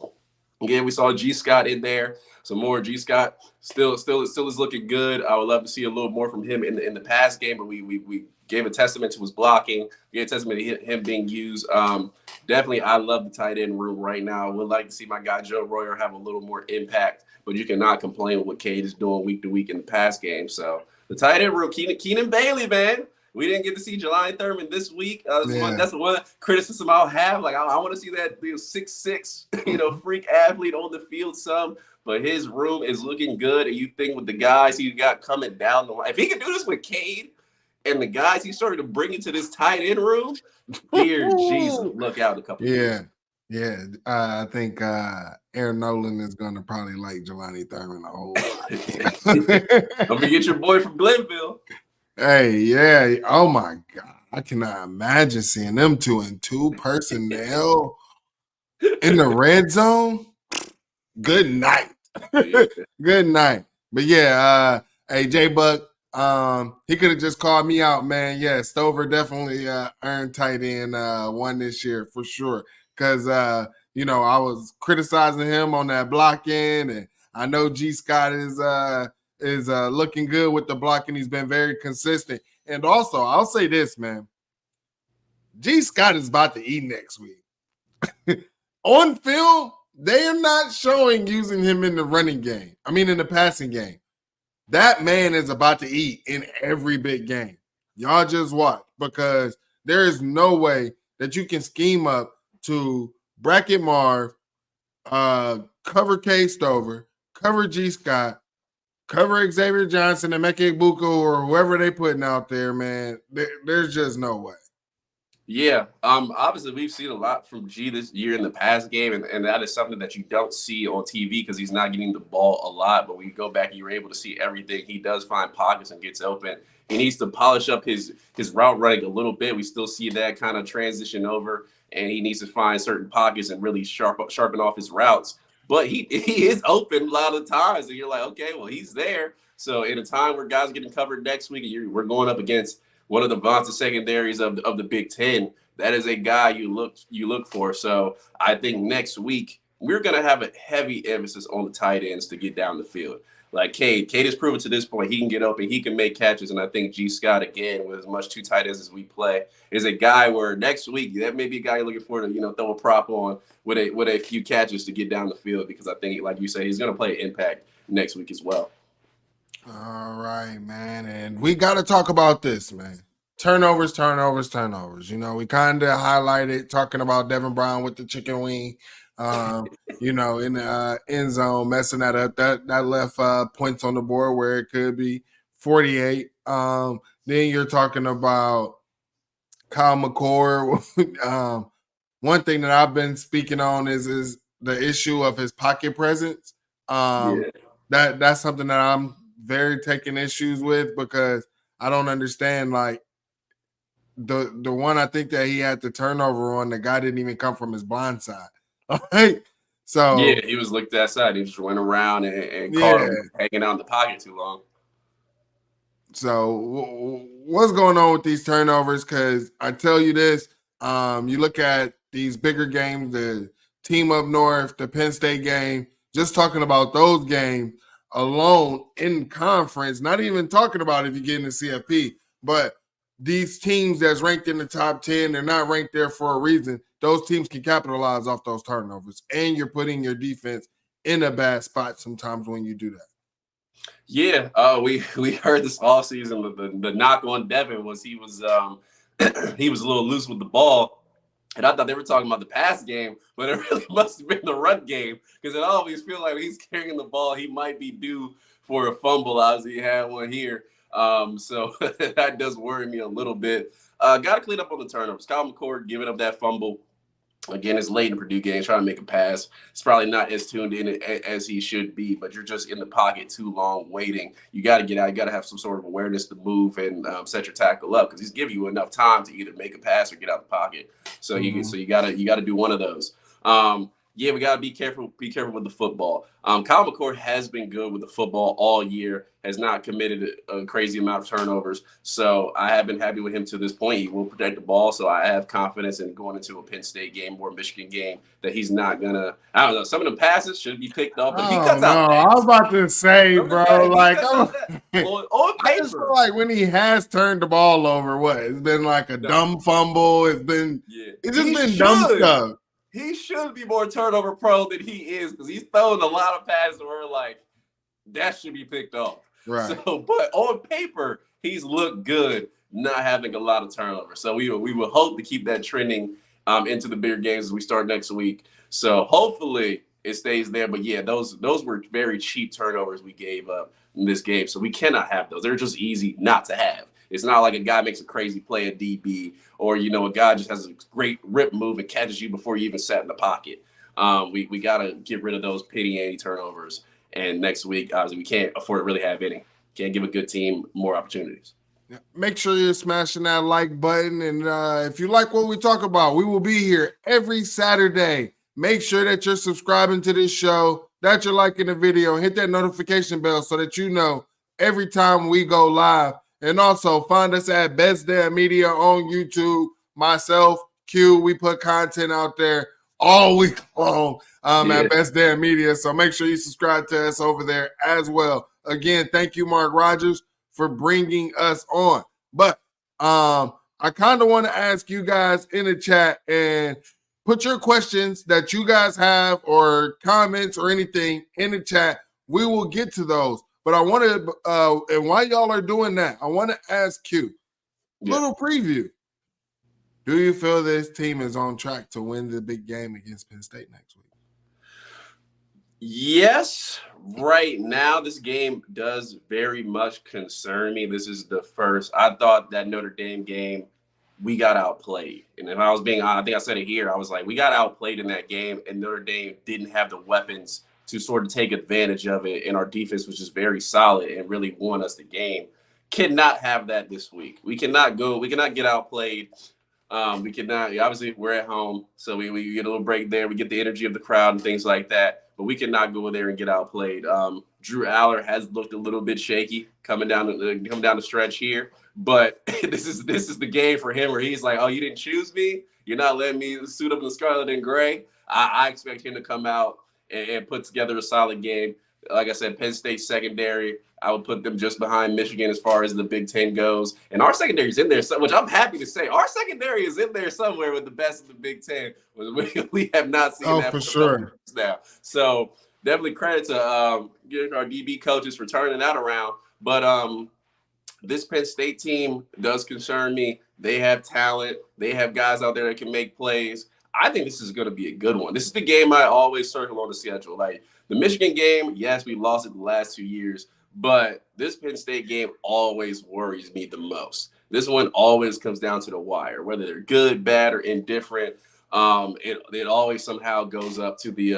Again, we saw G. Scott in there. Some more. G. Scott still is looking good. I would love to see a little more from him in the past game, but we gave a testament to his blocking. We gave a testament to him being used. Definitely, I love the tight end room right now. I would like to see my guy Joe Royer have a little more impact, but you cannot complain with what Cade is doing week to week in the pass game. So the tight end room, Keenan Bailey, man. We didn't get to see Jelani Thurman this week. That's the one criticism I'll have. Like, I want to see that 6'6", freak athlete on the field some. But his room is looking good. And you think with the guys he got coming down the line, if he can do this with Cade and the guys he started to bring into this tight end room, dear Jesus, look out a couple years. Yeah. I think Aaron Nolan is going to probably like Jelani Thurman a whole lot. Don't forget your boy from Glenville. Hey, yeah. Oh, my God. I cannot imagine seeing them two in two personnel in the red zone. Good night. Good night. But, yeah, hey, J-Buck, he could have just called me out, man. Yeah, Stover definitely earned tight end one this year for sure. Because, I was criticizing him on that blocking, and I know G. Scott is looking good with the blocking. He's been very consistent. And also, I'll say this, man. G. Scott is about to eat next week. On film, they are not showing using him in the running game. I mean, in the passing game. That man is about to eat in every big game. Y'all just watch, because there is no way that you can scheme up to bracket Marv, cover K Stover, cover G. Scott, cover Xavier Johnson and Meke Buku or whoever they putting out there, man. There's just no way. Yeah, obviously we've seen a lot from G this year in the pass game, and that is something that you don't see on TV because he's not getting the ball a lot. But when you go back and you're able to see everything, he does find pockets and gets open. He needs to polish up his route running a little bit. We still see that kind of transition over, and he needs to find certain pockets and really sharpen off his routes. But he is open a lot of times, and you're like, okay, well, he's there. So in a time where guys are getting covered next week, we're going up against one of the vaunted secondaries of the Big Ten. That is a guy you look for. So I think next week we're going to have a heavy emphasis on the tight ends to get down the field. Like Cade has proven to this point he can get open, he can make catches, and I think G. Scott, again, with as much two tight ends as we play, is a guy where next week that may be a guy you're looking for to throw a prop on with a few catches to get down the field, because I think, like you say, he's going to play impact next week as well. All right, man. And we got to talk about this, man. Turnovers. We kind of highlighted talking about Devin Brown with the chicken wing, in the end zone, messing that up. That left points on the board where it could be 48. Then you're talking about Kyle McCord. One thing that I've been speaking on is the issue of his pocket presence. That's something that I'm very taking issues with, because I don't understand, like, the one I think that he had the turnover on, the guy didn't even come from his blind side. All right. So yeah, he was looked that side. He just went around and caught him hanging out in the pocket too long. So what's going on with these turnovers? Because I tell you this, you look at these bigger games, the team up north, the Penn State game, just talking about those games, alone in conference, not even talking about if you get in the CFP, but these teams that's ranked in the top 10, they're not ranked there for a reason. Those teams can capitalize off those turnovers, and you're putting your defense in a bad spot sometimes when you do that. Yeah, we heard this all season. The knock on Devin was he was he was a little loose with the ball. And I thought they were talking about the pass game, but it really must have been the run game because it always feels like when he's carrying the ball, he might be due for a fumble. Obviously, he had one here. So that does worry me a little bit. Got to clean up on the turnovers. Kyle McCord giving up that fumble. Again, it's late in the Purdue game, trying to make a pass. He's probably not as tuned in as he should be, but you're just in the pocket too long waiting. You got to get out. You got to have some sort of awareness to move and set your tackle up because he's giving you enough time to either make a pass or get out the pocket. So you got to do one of those. Yeah, we got to be careful with the football. Kyle McCord has been good with the football all year, has not committed a crazy amount of turnovers. So I have been happy with him to this point. He will protect the ball. So I have confidence in going into a Penn State game or a Michigan game that he's not going to, I don't know, some of the passes should be picked up. But if he cuts out I was about to say, bro, like, on I just feel like when he has turned the ball over, it's been like a dumb fumble. It's just been dumb stuff. He should be more turnover prone than he is because he's throwing a lot of passes where like that should be picked off. Right. So, but on paper, he's looked good, not having a lot of turnover. So we will hope to keep that trending into the bigger games as we start next week. So hopefully it stays there. But yeah, those were very cheap turnovers we gave up in this game. So we cannot have those. They're just easy not to have. It's not like a guy makes a crazy play at DB or, a guy just has a great rip move and catches you before you even sat in the pocket. We got to get rid of those pity turnovers. And next week, obviously, we can't afford to really have any. Can't give a good team more opportunities. Make sure you're smashing that like button. And if you like what we talk about, we will be here every Saturday. Make sure that you're subscribing to this show, that you're liking the video, hit that notification bell so that you know every time we go live. And also find us at Best Damn Media on YouTube. Myself, Q, we put content out there all week long at Best Damn Media. So make sure you subscribe to us over there as well. Again, thank you, Mark Rogers, for bringing us on. But I kind of want to ask you guys in the chat and put your questions that you guys have or comments or anything in the chat. We will get to those. But I want to, and while y'all are doing that, I want to ask Q, little preview. Do you feel this team is on track to win the big game against Penn State next week? Yes. Right now, this game does very much concern me. This is the first. I thought that Notre Dame game, we got outplayed. And if I was being honest, I think I said it here. I was like, we got outplayed in that game, and Notre Dame didn't have the weapons to sort of take advantage of it, and our defense was just very solid and really won us the game. Cannot have that this week. We cannot get outplayed. We cannot, obviously we're at home, so we get a little break there. We get the energy of the crowd and things like that, but we cannot go there and get outplayed. Drew Aller has looked a little bit shaky coming down the stretch here, but this is the game for him where he's like, oh, you didn't choose me? You're not letting me suit up in the scarlet and gray? I expect him to come out and put together a solid game. Like I said, Penn State secondary, I would put them just behind Michigan as far as the Big Ten goes. And our secondary is in there, which I'm happy to say. Our secondary is in there somewhere with the best of the Big Ten. We have not seen that for sure now. So definitely credit to our DB coaches for turning that around. But this Penn State team does concern me. They have talent. They have guys out there that can make plays. I think this is going to be a good one. This is the game I always circle on the schedule. Like the Michigan game, yes, we lost it the last 2 years, but this Penn State game always worries me the most. This one always comes down to the wire, whether they're good, bad, or indifferent. It always somehow goes up to the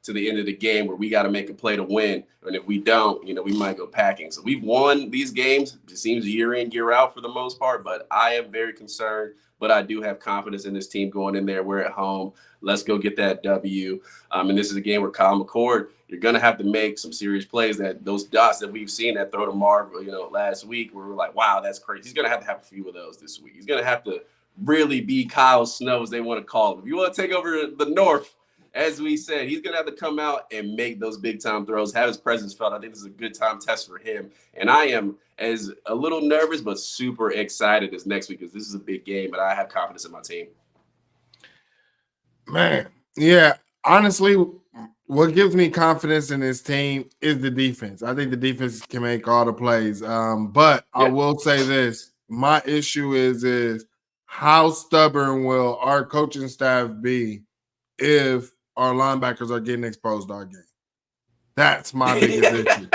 end of the game where we got to make a play to win, and if we don't, we might go packing. So we've won these games. It seems year in, year out for the most part, but I am very concerned. But I do have confidence in this team going in there. We're at home. Let's go get that W. And this is a game where Kyle McCord, you're going to have to make some serious plays. That those dots that we've seen that throw to Marv, last week, where we're like, wow, that's crazy. He's going to have a few of those this week. He's going to have to really be Kyle Snow, as they want to call him. If you want to take over the North, as we said, he's going to have to come out and make those big-time throws, have his presence felt. I think this is a good-time test for him. And I am as a little nervous but super excited this next week because this is a big game, and I have confidence in my team. Man, yeah, honestly, what gives me confidence in this team is the defense. I think the defense can make all the plays. But I will say this. My issue is how stubborn will our coaching staff be if our linebackers are getting exposed all game? That's my biggest issue.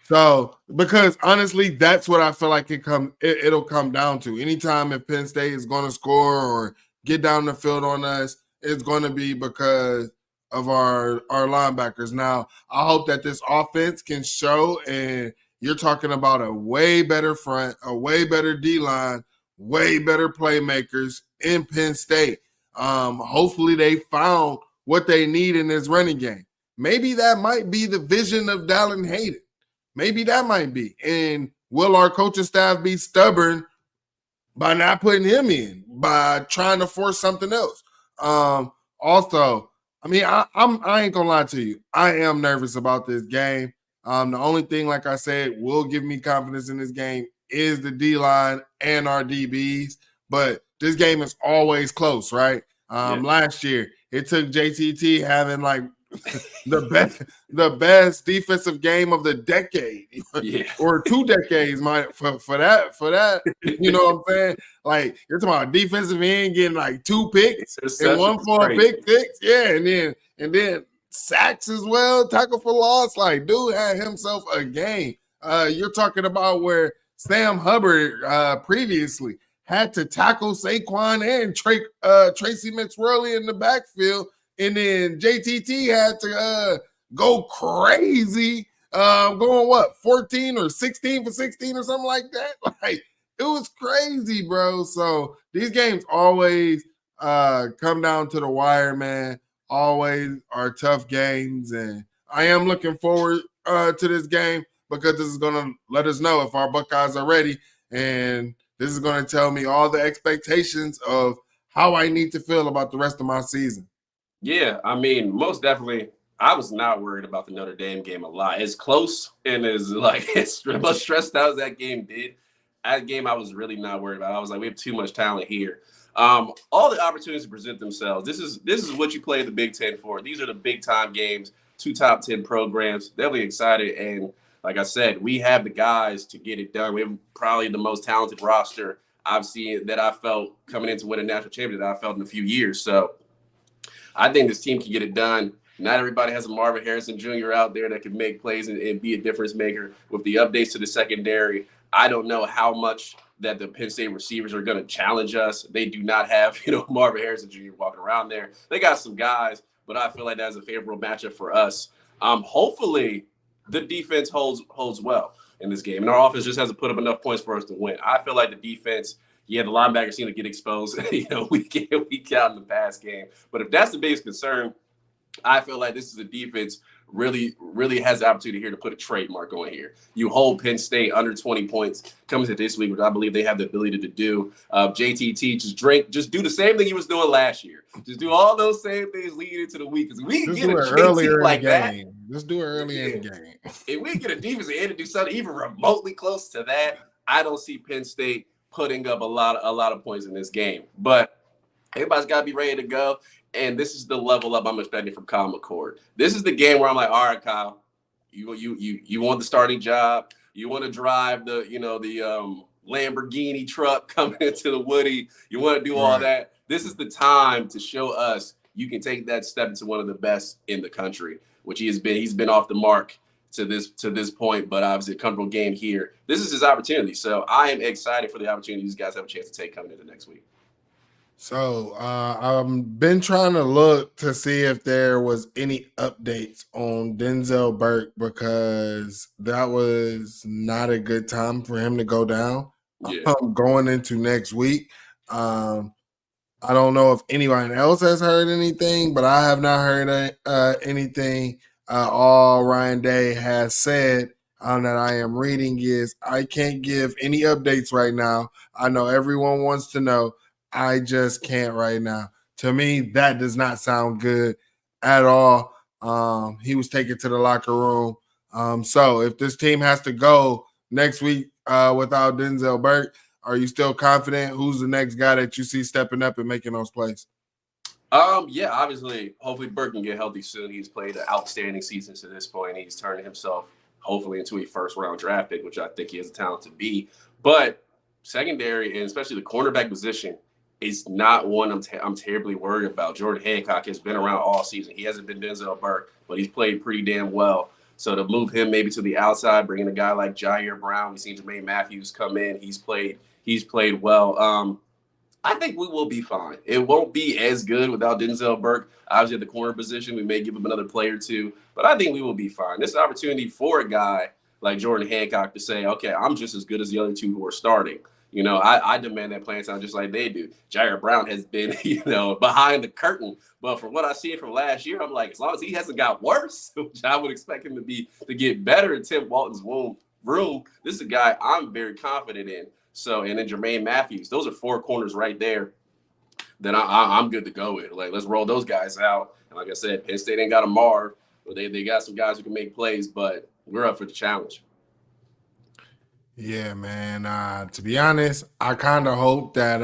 So, because honestly, that's what I feel like it'll come down to. Anytime if Penn State is going to score or get down the field on us, it's going to be because of our linebackers. Now, I hope that this offense can show, and you're talking about a way better front, a way better D-line, way better playmakers in Penn State. Hopefully they found what they need in this running game. Maybe that might be the vision of Dallin Hayden. Maybe that might be. And will our coaching staff be stubborn by not putting him in, by trying to force something else? Also, I mean, I ain't gonna lie to you. I am nervous about this game. The only thing, like I said, will give me confidence in this game is the D-line and our DBs. But this game is always close, right? Last year, it took JTT having like the best defensive game of the decade, or 2 decades, for that. You know what I'm saying? Like, you're talking about defensive end getting like 2 picks and 1 for a pick six, and then sacks as well, tackle for loss. Like, dude had himself a game. You're talking about where Sam Hubbard previously had to tackle Saquon and Tracy McSorley in the backfield. And then JTT had to go crazy, going 14 or 16 for 16 or something like that. Like, it was crazy, bro. So these games always come down to the wire, man. Always are tough games, and I am looking forward to this game because this is going to let us know if our Buckeyes are ready, and this is going to tell me all the expectations of how I need to feel about the rest of my season. Yeah, I mean, most definitely, I was not worried about the Notre Dame game a lot. As close and as much stressed out as that game did, that game I was really not worried about. I was like, we have too much talent here. All the opportunities to present themselves. This is what you play the Big Ten for. These are the big time games. 2 top 10 programs. Definitely excited, and like I said, we have the guys to get it done. We have probably the most talented roster I've seen that I felt coming into win a national championship that I felt in a few years. So I think this team can get it done. Not everybody has a Marvin Harrison Jr. out there that can make plays and be a difference maker. With the updates to the secondary, I don't know how much that the Penn State receivers are going to challenge us. They do not have, Marvin Harrison Jr. walking around there. They got some guys, but I feel like that's a favorable matchup for us. Hopefully, the defense holds well in this game, and our offense just hasn't put up enough points for us to win. I feel like the defense. Yeah, the linebackers seem to get exposed, week in, week out in the pass game. But if that's the biggest concern, I feel like this is a defense really, really has the opportunity here to put a trademark on here. You hold Penn State under 20 points coming to this week, which I believe they have the ability to do. JTT, just do the same thing he was doing last year. Just do all those same things leading into the week. Because we can get a JT like that. Just do it early in the game. If we get a defensive end to do something even remotely close to that, I don't see Penn State putting up a lot of points in this game. But everybody's got to be ready to go. And this is the level up I'm expecting from Kyle McCord. This is the game where I'm like, all right, Kyle, you want the starting job. You want to drive the Lamborghini truck coming into the Woody. You want to do all that. This is the time to show us you can take that step into one of the best in the country, which he has been. He's been off the mark to this point, but obviously a comfortable game here. This is his opportunity. So I am excited for the opportunity these guys have a chance to take coming into next week. So I've been trying to look to see if there was any updates on Denzel Burke because that was not a good time for him to go down going into next week. I don't know if anyone else has heard anything, but I have not heard anything. All Ryan Day has said that I am reading is I can't give any updates right now. I know everyone wants to know. I just can't right now. To me, that does not sound good. at all. He was taken to the locker room. So if this team has to go next week without Denzel Burke, are you still confident? Who's the next guy that you see stepping up and making those plays? Yeah, obviously, hopefully Burke can get healthy soon. He's played an outstanding season to this point. He's turning himself hopefully into a first-round draft pick, which I think he has the talent to be. But secondary, and especially the cornerback position, is not one I'm terribly worried about. Jordan Hancock has been around all season. He hasn't been Denzel Burke, but he's played pretty damn well. So to move him maybe to the outside, bringing a guy like Jair Brown, we've seen Jermaine Matthews come in. He's played well. I think we will be fine. It won't be as good without Denzel Burke. Obviously, at the corner position, we may give him another play or two, but I think we will be fine. This is an opportunity for a guy like Jordan Hancock to say, okay, I'm just as good as the other two who are starting. I demand that playing time just like they do. Jair Brown has been, behind the curtain. But from what I see from last year, I'm like, as long as he hasn't got worse, which I would expect him to get better in Tim Walton's room, this is a guy I'm very confident in. So, and then Jermaine Matthews, those are four corners right there that I'm good to go with. Like, let's roll those guys out. And like I said, Penn State ain't got a Marv, but they got some guys who can make plays, but we're up for the challenge. Yeah, man. To be honest, I kind of hope that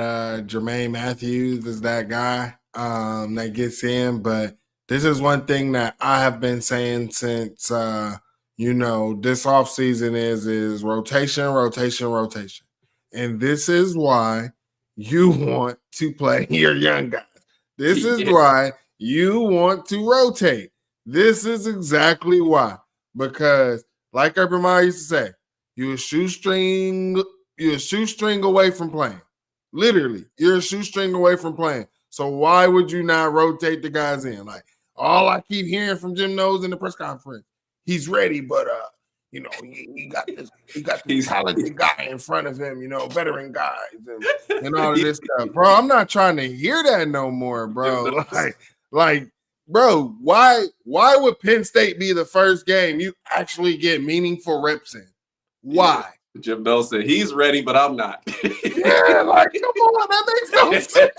Jermaine Matthews is that guy that gets in. But this is one thing that I have been saying since, this offseason is rotation, rotation, rotation. And this is why you want to play your young guys. This is why you want to rotate. This is exactly why. Because like Urban Meyer used to say, you're a shoestring away from playing. Literally, you're a shoestring away from playing. So why would you not rotate the guys in? Like, all I keep hearing from Jim Knowles in the press conference, he's ready, but he got this talented guy in front of him, veteran guys and all of this stuff. Bro, I'm not trying to hear that no more, bro. Bro, why would Penn State be the first game you actually get meaningful reps in? Why? Jim Knowles said he's ready, but I'm not. Yeah, like, come on, that makes no sense.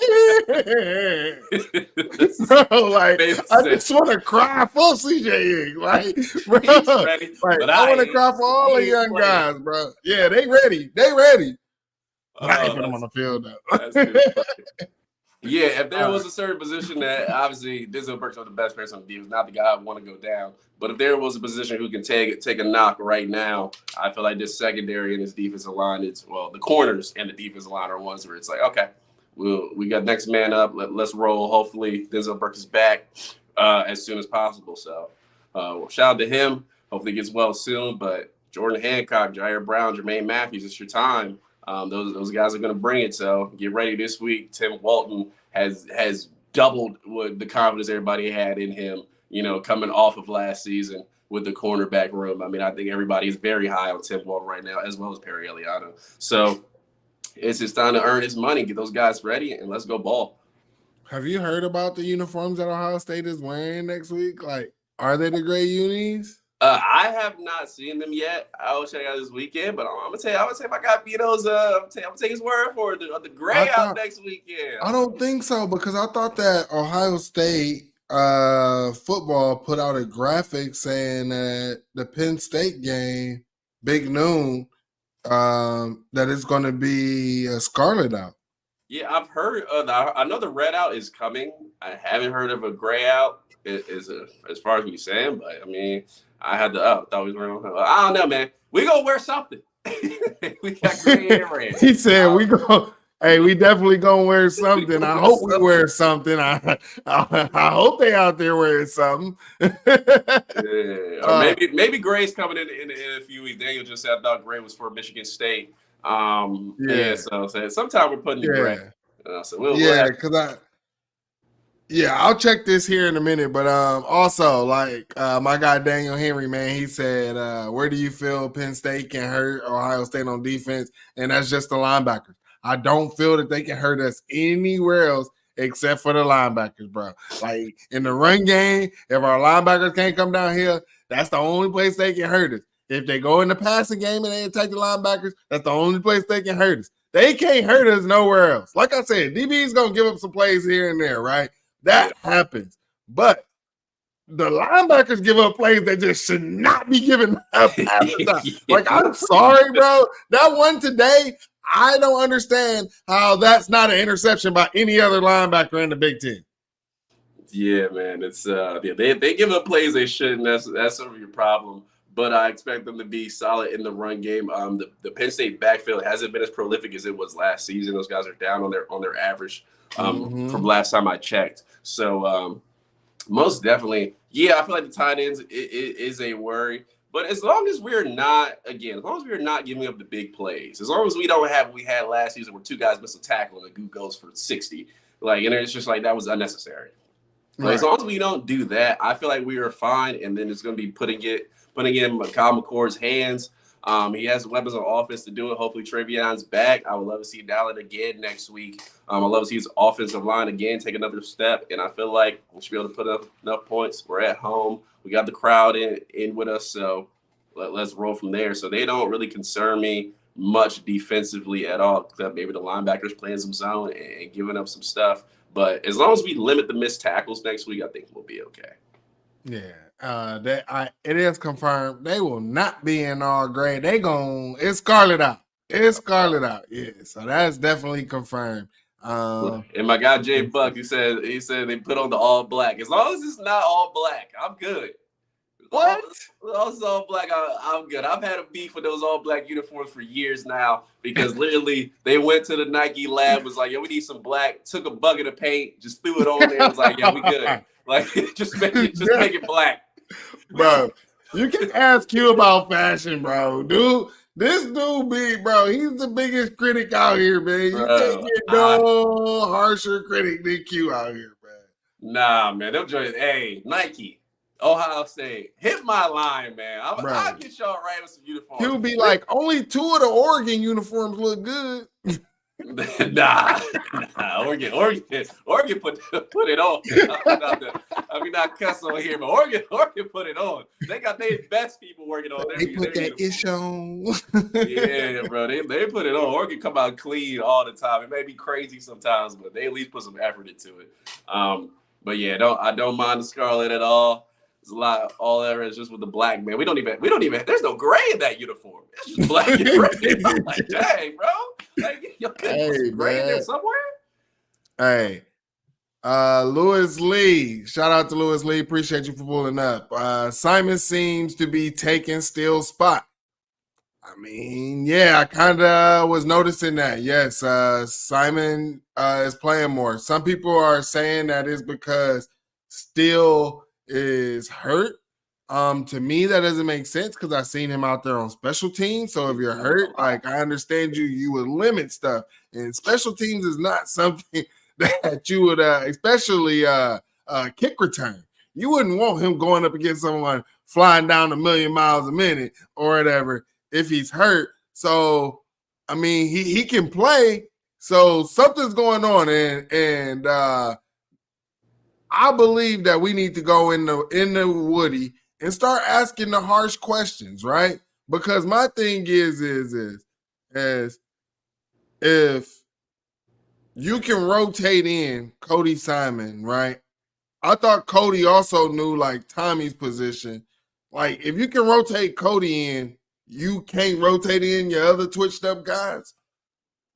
Bro, I just want to cry for CJ. Like, bro, he's ready, but I want to cry for all the young guys, bro. Yeah, they ready. But I ain't put them on the field, though. That's good. Yeah, if there was a certain position that obviously Denzel Burke's not the best person on defense, not the guy I want to go down. But if there was a position who can take a knock right now, I feel like this secondary and this defensive line the corners and the defensive line are ones where it's like, okay, we got next man up. Let's roll. Hopefully Denzel Burke is back as soon as possible. So shout out to him. Hopefully he gets well soon. But Jordan Hancock, Jair Brown, Jermaine Matthews, it's your time. Those guys are going to bring it. So get ready this week. Tim Walton has doubled what the confidence everybody had in him, coming off of last season with the cornerback room. I mean, I think everybody is very high on Tim Walton right now, as well as Perry Eliano. So it's just time to earn his money, get those guys ready, and let's go ball. Have you heard about the uniforms that Ohio State is wearing next week? Like, are they the gray unis? I have not seen them yet. I will check out this weekend, but I'm gonna tell you if I got Vito's, I'm gonna take his word for it. The gray out next weekend. I don't think so, because I thought that Ohio State football put out a graphic saying that the Penn State game, Big Noon, that it's going to be a scarlet out. Yeah, I've heard. I know the red out is coming. I haven't heard of a gray out. As far as we saying, but I mean. I thought we were wrong. I don't know, man. We gonna wear something. We got green and red. He said we definitely gonna wear something. I hope we wear something. I hope they out there wearing something. Yeah. Or maybe Gray's coming in a few weeks. Daniel just said I thought Gray was for Michigan State. So sometime we're putting the Gray. So I'll check this here in a minute, but also my guy Daniel Henry, man, he said, where do you feel Penn State can hurt Ohio State on defense? And that's just the linebackers. I don't feel that they can hurt us anywhere else except for the linebackers, bro. Like in the run game, if our linebackers can't come down here, that's the only place they can hurt us. If they go in the passing game and they attack the linebackers, that's the only place they can hurt us. They can't hurt us nowhere else. Like I said, DB is going to give up some plays here and there, right? That happens. But the linebackers give up plays that just should not be given up half the time. Like, I'm sorry, bro. That one today, I don't understand how that's not an interception by any other linebacker in the Big Ten. Yeah, man. It's they give up plays they shouldn't. That's some of your problem. But I expect them to be solid in the run game. The Penn State backfield hasn't been as prolific as it was last season. Those guys are down on their average from last time I checked. So most definitely, yeah, I feel like the tight ends is a worry. But as long as we're not giving up the big plays, as long as we don't have what we had last season where two guys miss a tackle and the goo goes for 60, and it's just like that was unnecessary. Right. As long as we don't do that, I feel like we are fine. And then it's going to be putting in Kyle McCord's hands. He has weapons on offense to do it. Hopefully Trevion's back. I would love to see Dallin again next week. I'd love to see his offensive line again take another step. And I feel like we should be able to put up enough points. We're at home. We got the crowd in with us. So let's roll from there. So they don't really concern me much defensively at all, except maybe the linebackers playing some zone and giving up some stuff. But as long as we limit the missed tackles next week, I think we'll be okay. Yeah, it is confirmed. They will not be in all grade. It's Scarlet out. It's Scarlet out. Yeah, so that's definitely confirmed. And my guy Jay Buck, he said they put on the all black. As long as it's not all black, I'm good. What? Those all black, I'm good. I've had a beef with those all black uniforms for years now because literally they went to the Nike lab, was like, yo, we need some black. Took a bucket of paint, just threw it on there. Was like, yeah, we good. Like, just make it black, bro. You can ask Q about fashion, bro. This dude bro. He's the biggest critic out here, man. You can't get no harsher critic than Q out here, bro. Nah, man. Them joints, hey, Nike. Ohio State, hit my line, man. I'll get y'all right with some uniforms. He'll be like, only 2 of the Oregon uniforms look good. nah. Oregon put it on. I mean, not cuss on here, but Oregon put it on. They got their best people working on their. They put that ish on. Yeah, bro. They put it on. Oregon come out clean all the time. It may be crazy sometimes, but they at least put some effort into it. But yeah, I don't mind the scarlet at all. There's a lot. All there is just with the black, man. We don't even. There's no gray in that uniform. It's just black and gray. I'm like, dang, bro. Like, hey, gray in there somewhere. Hey, Lewis Lee. Shout out to Lewis Lee. Appreciate you for pulling up. Simon seems to be taking Steele's spot. I mean, yeah, I kind of was noticing that. Yes, Simon is playing more. Some people are saying that is because Steele is hurt. To me, that doesn't make sense because I've seen him out there on special teams. So if you're hurt, like, I understand you would limit stuff. And special teams is not something that you would, especially kick return. You wouldn't want him going up against someone flying down 1,000,000 miles a minute or whatever if he's hurt. So, I mean, he can play. So something's going on. And I believe that we need to go in the Woody and start asking the harsh questions, right? Because my thing is if you can rotate in Cody Simon, right? I thought Cody also knew like Tommy's position. Like, if you can rotate Cody in, you can't rotate in your other twitched up guys.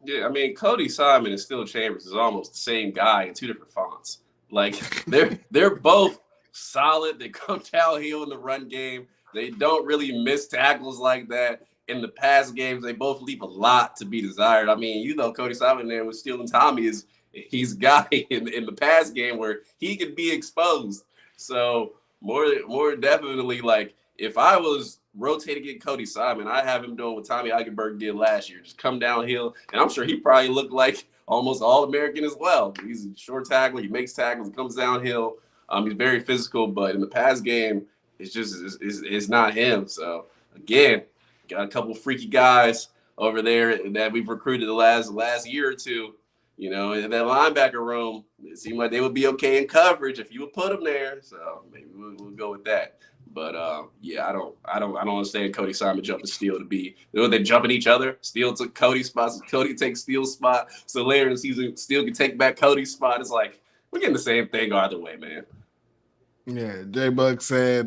Yeah, I mean, Cody Simon and Steele Chambers is almost the same guy in 2 different fonts. Like, they're both solid. They come downhill in the run game. They don't really miss tackles like that. In the pass games, they both leave a lot to be desired. I mean, Cody Simon there with Steele and Tommy he's a guy in the pass game where he can be exposed. So more definitely, like, if I was rotating in Cody Simon, I have him doing what Tommy Eichenberg did last year, just come downhill. And I'm sure he probably looked like almost All-American as well. He's a short tackler. He makes tackles. He comes downhill. He's very physical, but in the pass game, it's not him. So, again, got a couple freaky guys over there that we've recruited the last year or two. In that linebacker room, it seemed like they would be okay in coverage if you would put them there. So maybe we'll go with that. But yeah, I don't understand Cody Simon jumping Steele to be. They jumping each other. Steele took Cody's spot, so Cody takes Steele's spot. So later in the season, Steele can take back Cody's spot. It's like we're getting the same thing either way, man. Yeah, J Buck said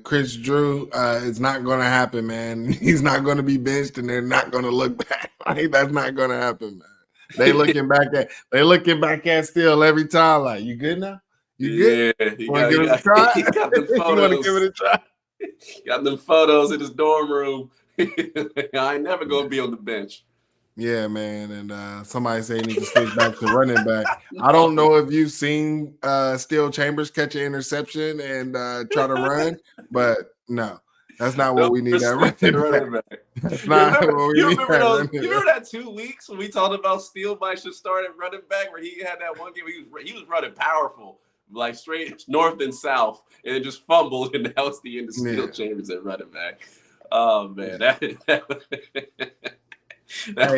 Chris Drew it's not gonna happen, man. He's not gonna be benched and they're not gonna look back. Like that's not gonna happen, man. They looking back at still every time, like, you good now? You good? Yeah, he Wanna got give it a try? he got them You wanna give it photos. a try? Got them photos in his dorm room. I ain't never gonna be on the bench. Yeah, man. And somebody say he need to switch back to running back. I don't know if you've seen Steel Chambers catch an interception and try to run, but no, that's not what we need at running back. That's not what we need at running back. You remember that 2 weeks when we talked about Steel might should start at running back, where he had that one game where he was running powerful, like straight north and south, and it just fumbled, and that was the end of Steel Chambers at running back. Oh man, that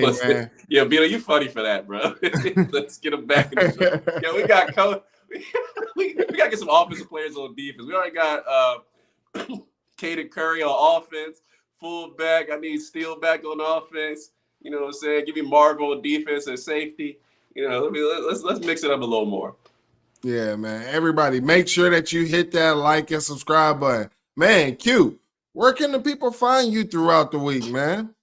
was man. Yeah, Vito, you funny for that, bro. Let's get him back in the show. Yeah, we got we gotta get some offensive players on defense. We already got Caden Curry on offense, fullback. I need Steele back on offense. You know what I'm saying? Give me Marvel on defense and safety. You know, let's mix it up a little more. Yeah, man. Everybody, make sure that you hit that like and subscribe button. Man, Q, where can the people find you throughout the week, man?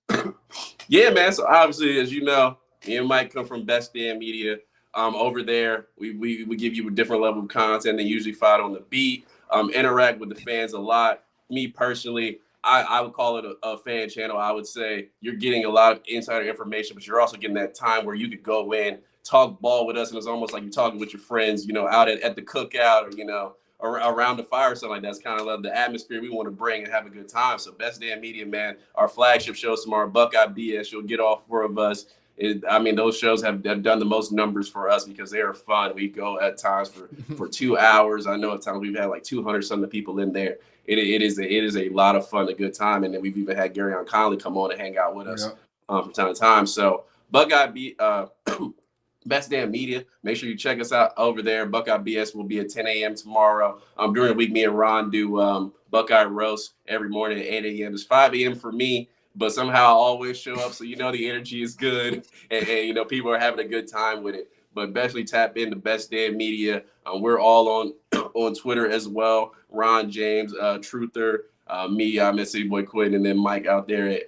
Yeah, man. So obviously, as you know, me and Mike come from Best Damn Media. Over there, we give you a different level of content than usually fight on the beat. Interact with the fans a lot. Me personally, I would call it a fan channel. I would say you're getting a lot of insider information, but you're also getting that time where you could go in, talk ball with us, and it's almost like you're talking with your friends, you know, out at the cookout, or, you know, around the fire or something like that. That's kind of the atmosphere we want to bring and have a good time. So Best Damn Media, man, our flagship shows tomorrow, Buckeye BS. You'll get all 4 of us. Those shows have done the most numbers for us because they are fun. We go at times for 2 hours. I know at times we've had like 200 something people in there. It is a lot of fun, a good time, and then we've even had Gary Conley come on and hang out with us from time to time. So Buckeye Best Damn Media. Make sure you check us out over there. Buckeye BS will be at 10 a.m. tomorrow. During the week, me and Ron do Buckeye Roast every morning at 8 a.m. It's 5 a.m. for me, but somehow I always show up, so you know the energy is good, and you know people are having a good time with it. But especially tap into Best Damn Media. We're all on Twitter as well. Ron James, Truther, me, I'm at City Boy Quinn, and then Mike out there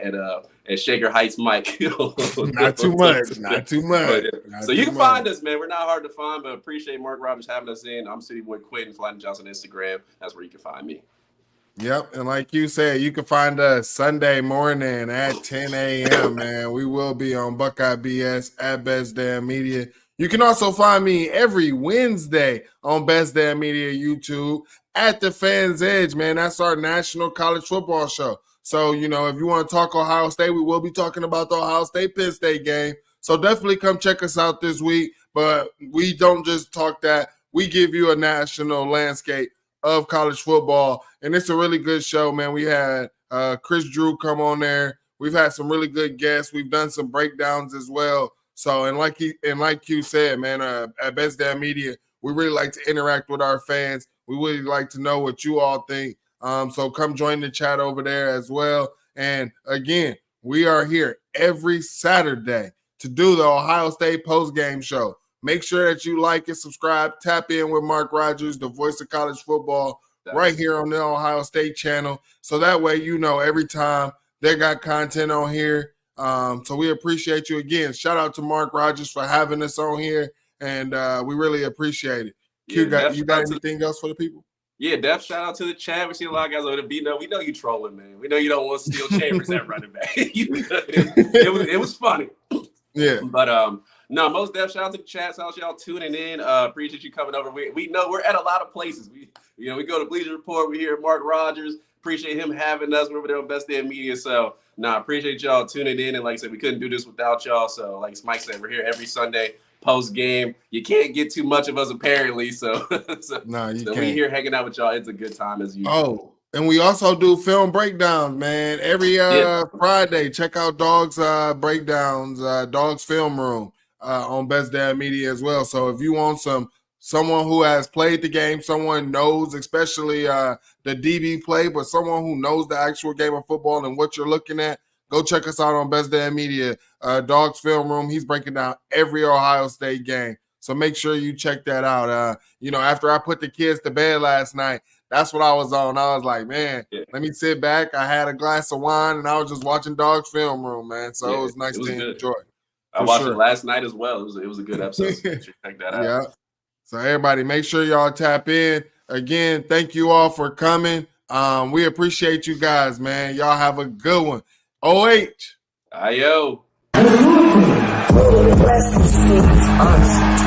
at Shaker Heights Mike. Not too much. So you can find us, man. We're not hard to find, but appreciate Mark Rogers having us in. I'm City Boy Quinn, Flatten Johnson Instagram. That's where you can find me. Yep, and like you said, you can find us Sunday morning at 10 a.m., man. We will be on Buckeye BS at Best Damn Media. You can also find me every Wednesday on Best Damn Media YouTube at The Fans Edge, man. That's our national college football show. So, you know, if you want to talk Ohio State, we will be talking about the Ohio State-Penn State game. So definitely come check us out this week. But we don't just talk that. We give you a national landscape of college football, and it's a really good show, man. We had Chris Drew come on there. We've had some really good guests. We've done some breakdowns as well. So, and like you said, man, at Best Damn Media, we really like to interact with our fans. We really like to know what you all think. So come join the chat over there as well. And again, we are here every Saturday to do the Ohio State postgame show. Make sure that you like and subscribe. Tap in with Mark Rogers, the voice of college football, right here on the Ohio State channel. So that way, you know, every time they got content on here. So we appreciate you again. Shout out to Mark Rogers for having us on here, and we really appreciate it. You got anything else for the people? Yeah, Def, shout out to the chat. We see a lot of guys over there beating up. We know you trolling, man. We know you don't want Steel Chambers at running back. it was funny. Yeah. But no, most Def, shout out to the chat. Shout out to y'all tuning in. Appreciate you coming over. We know we're at a lot of places. We go to Bleacher Report. We hear Mark Rogers. Appreciate him having us. We're over there on Best Damn Media. So appreciate y'all tuning in. And like I said, we couldn't do this without y'all. So like Mike said, we're here every Sunday post game. You can't get too much of us apparently. So we here hanging out with y'all. It's a good time as usual. Oh, and we also do film breakdowns, man. Every Friday, check out Dogs breakdowns, Dogs Film Room on Best Damn Media as well. So if you want someone who has played the game, someone knows, especially the DB play, but someone who knows the actual game of football and what you're looking at, go check us out on Best Damn Media, Dogs Film Room. He's breaking down every Ohio State game. So make sure you check that out. After I put the kids to bed last night, that's what I was on. I was like, man, let me sit back. I had a glass of wine, and I was just watching Dog's Film Room, man. So it was nice to enjoy. I watched it last night as well. It was a good episode. So check that out. Yeah. So everybody, make sure y'all tap in. Again, thank you all for coming. We appreciate you guys, man. Y'all have a good one. OH. Ayo. The rest is us.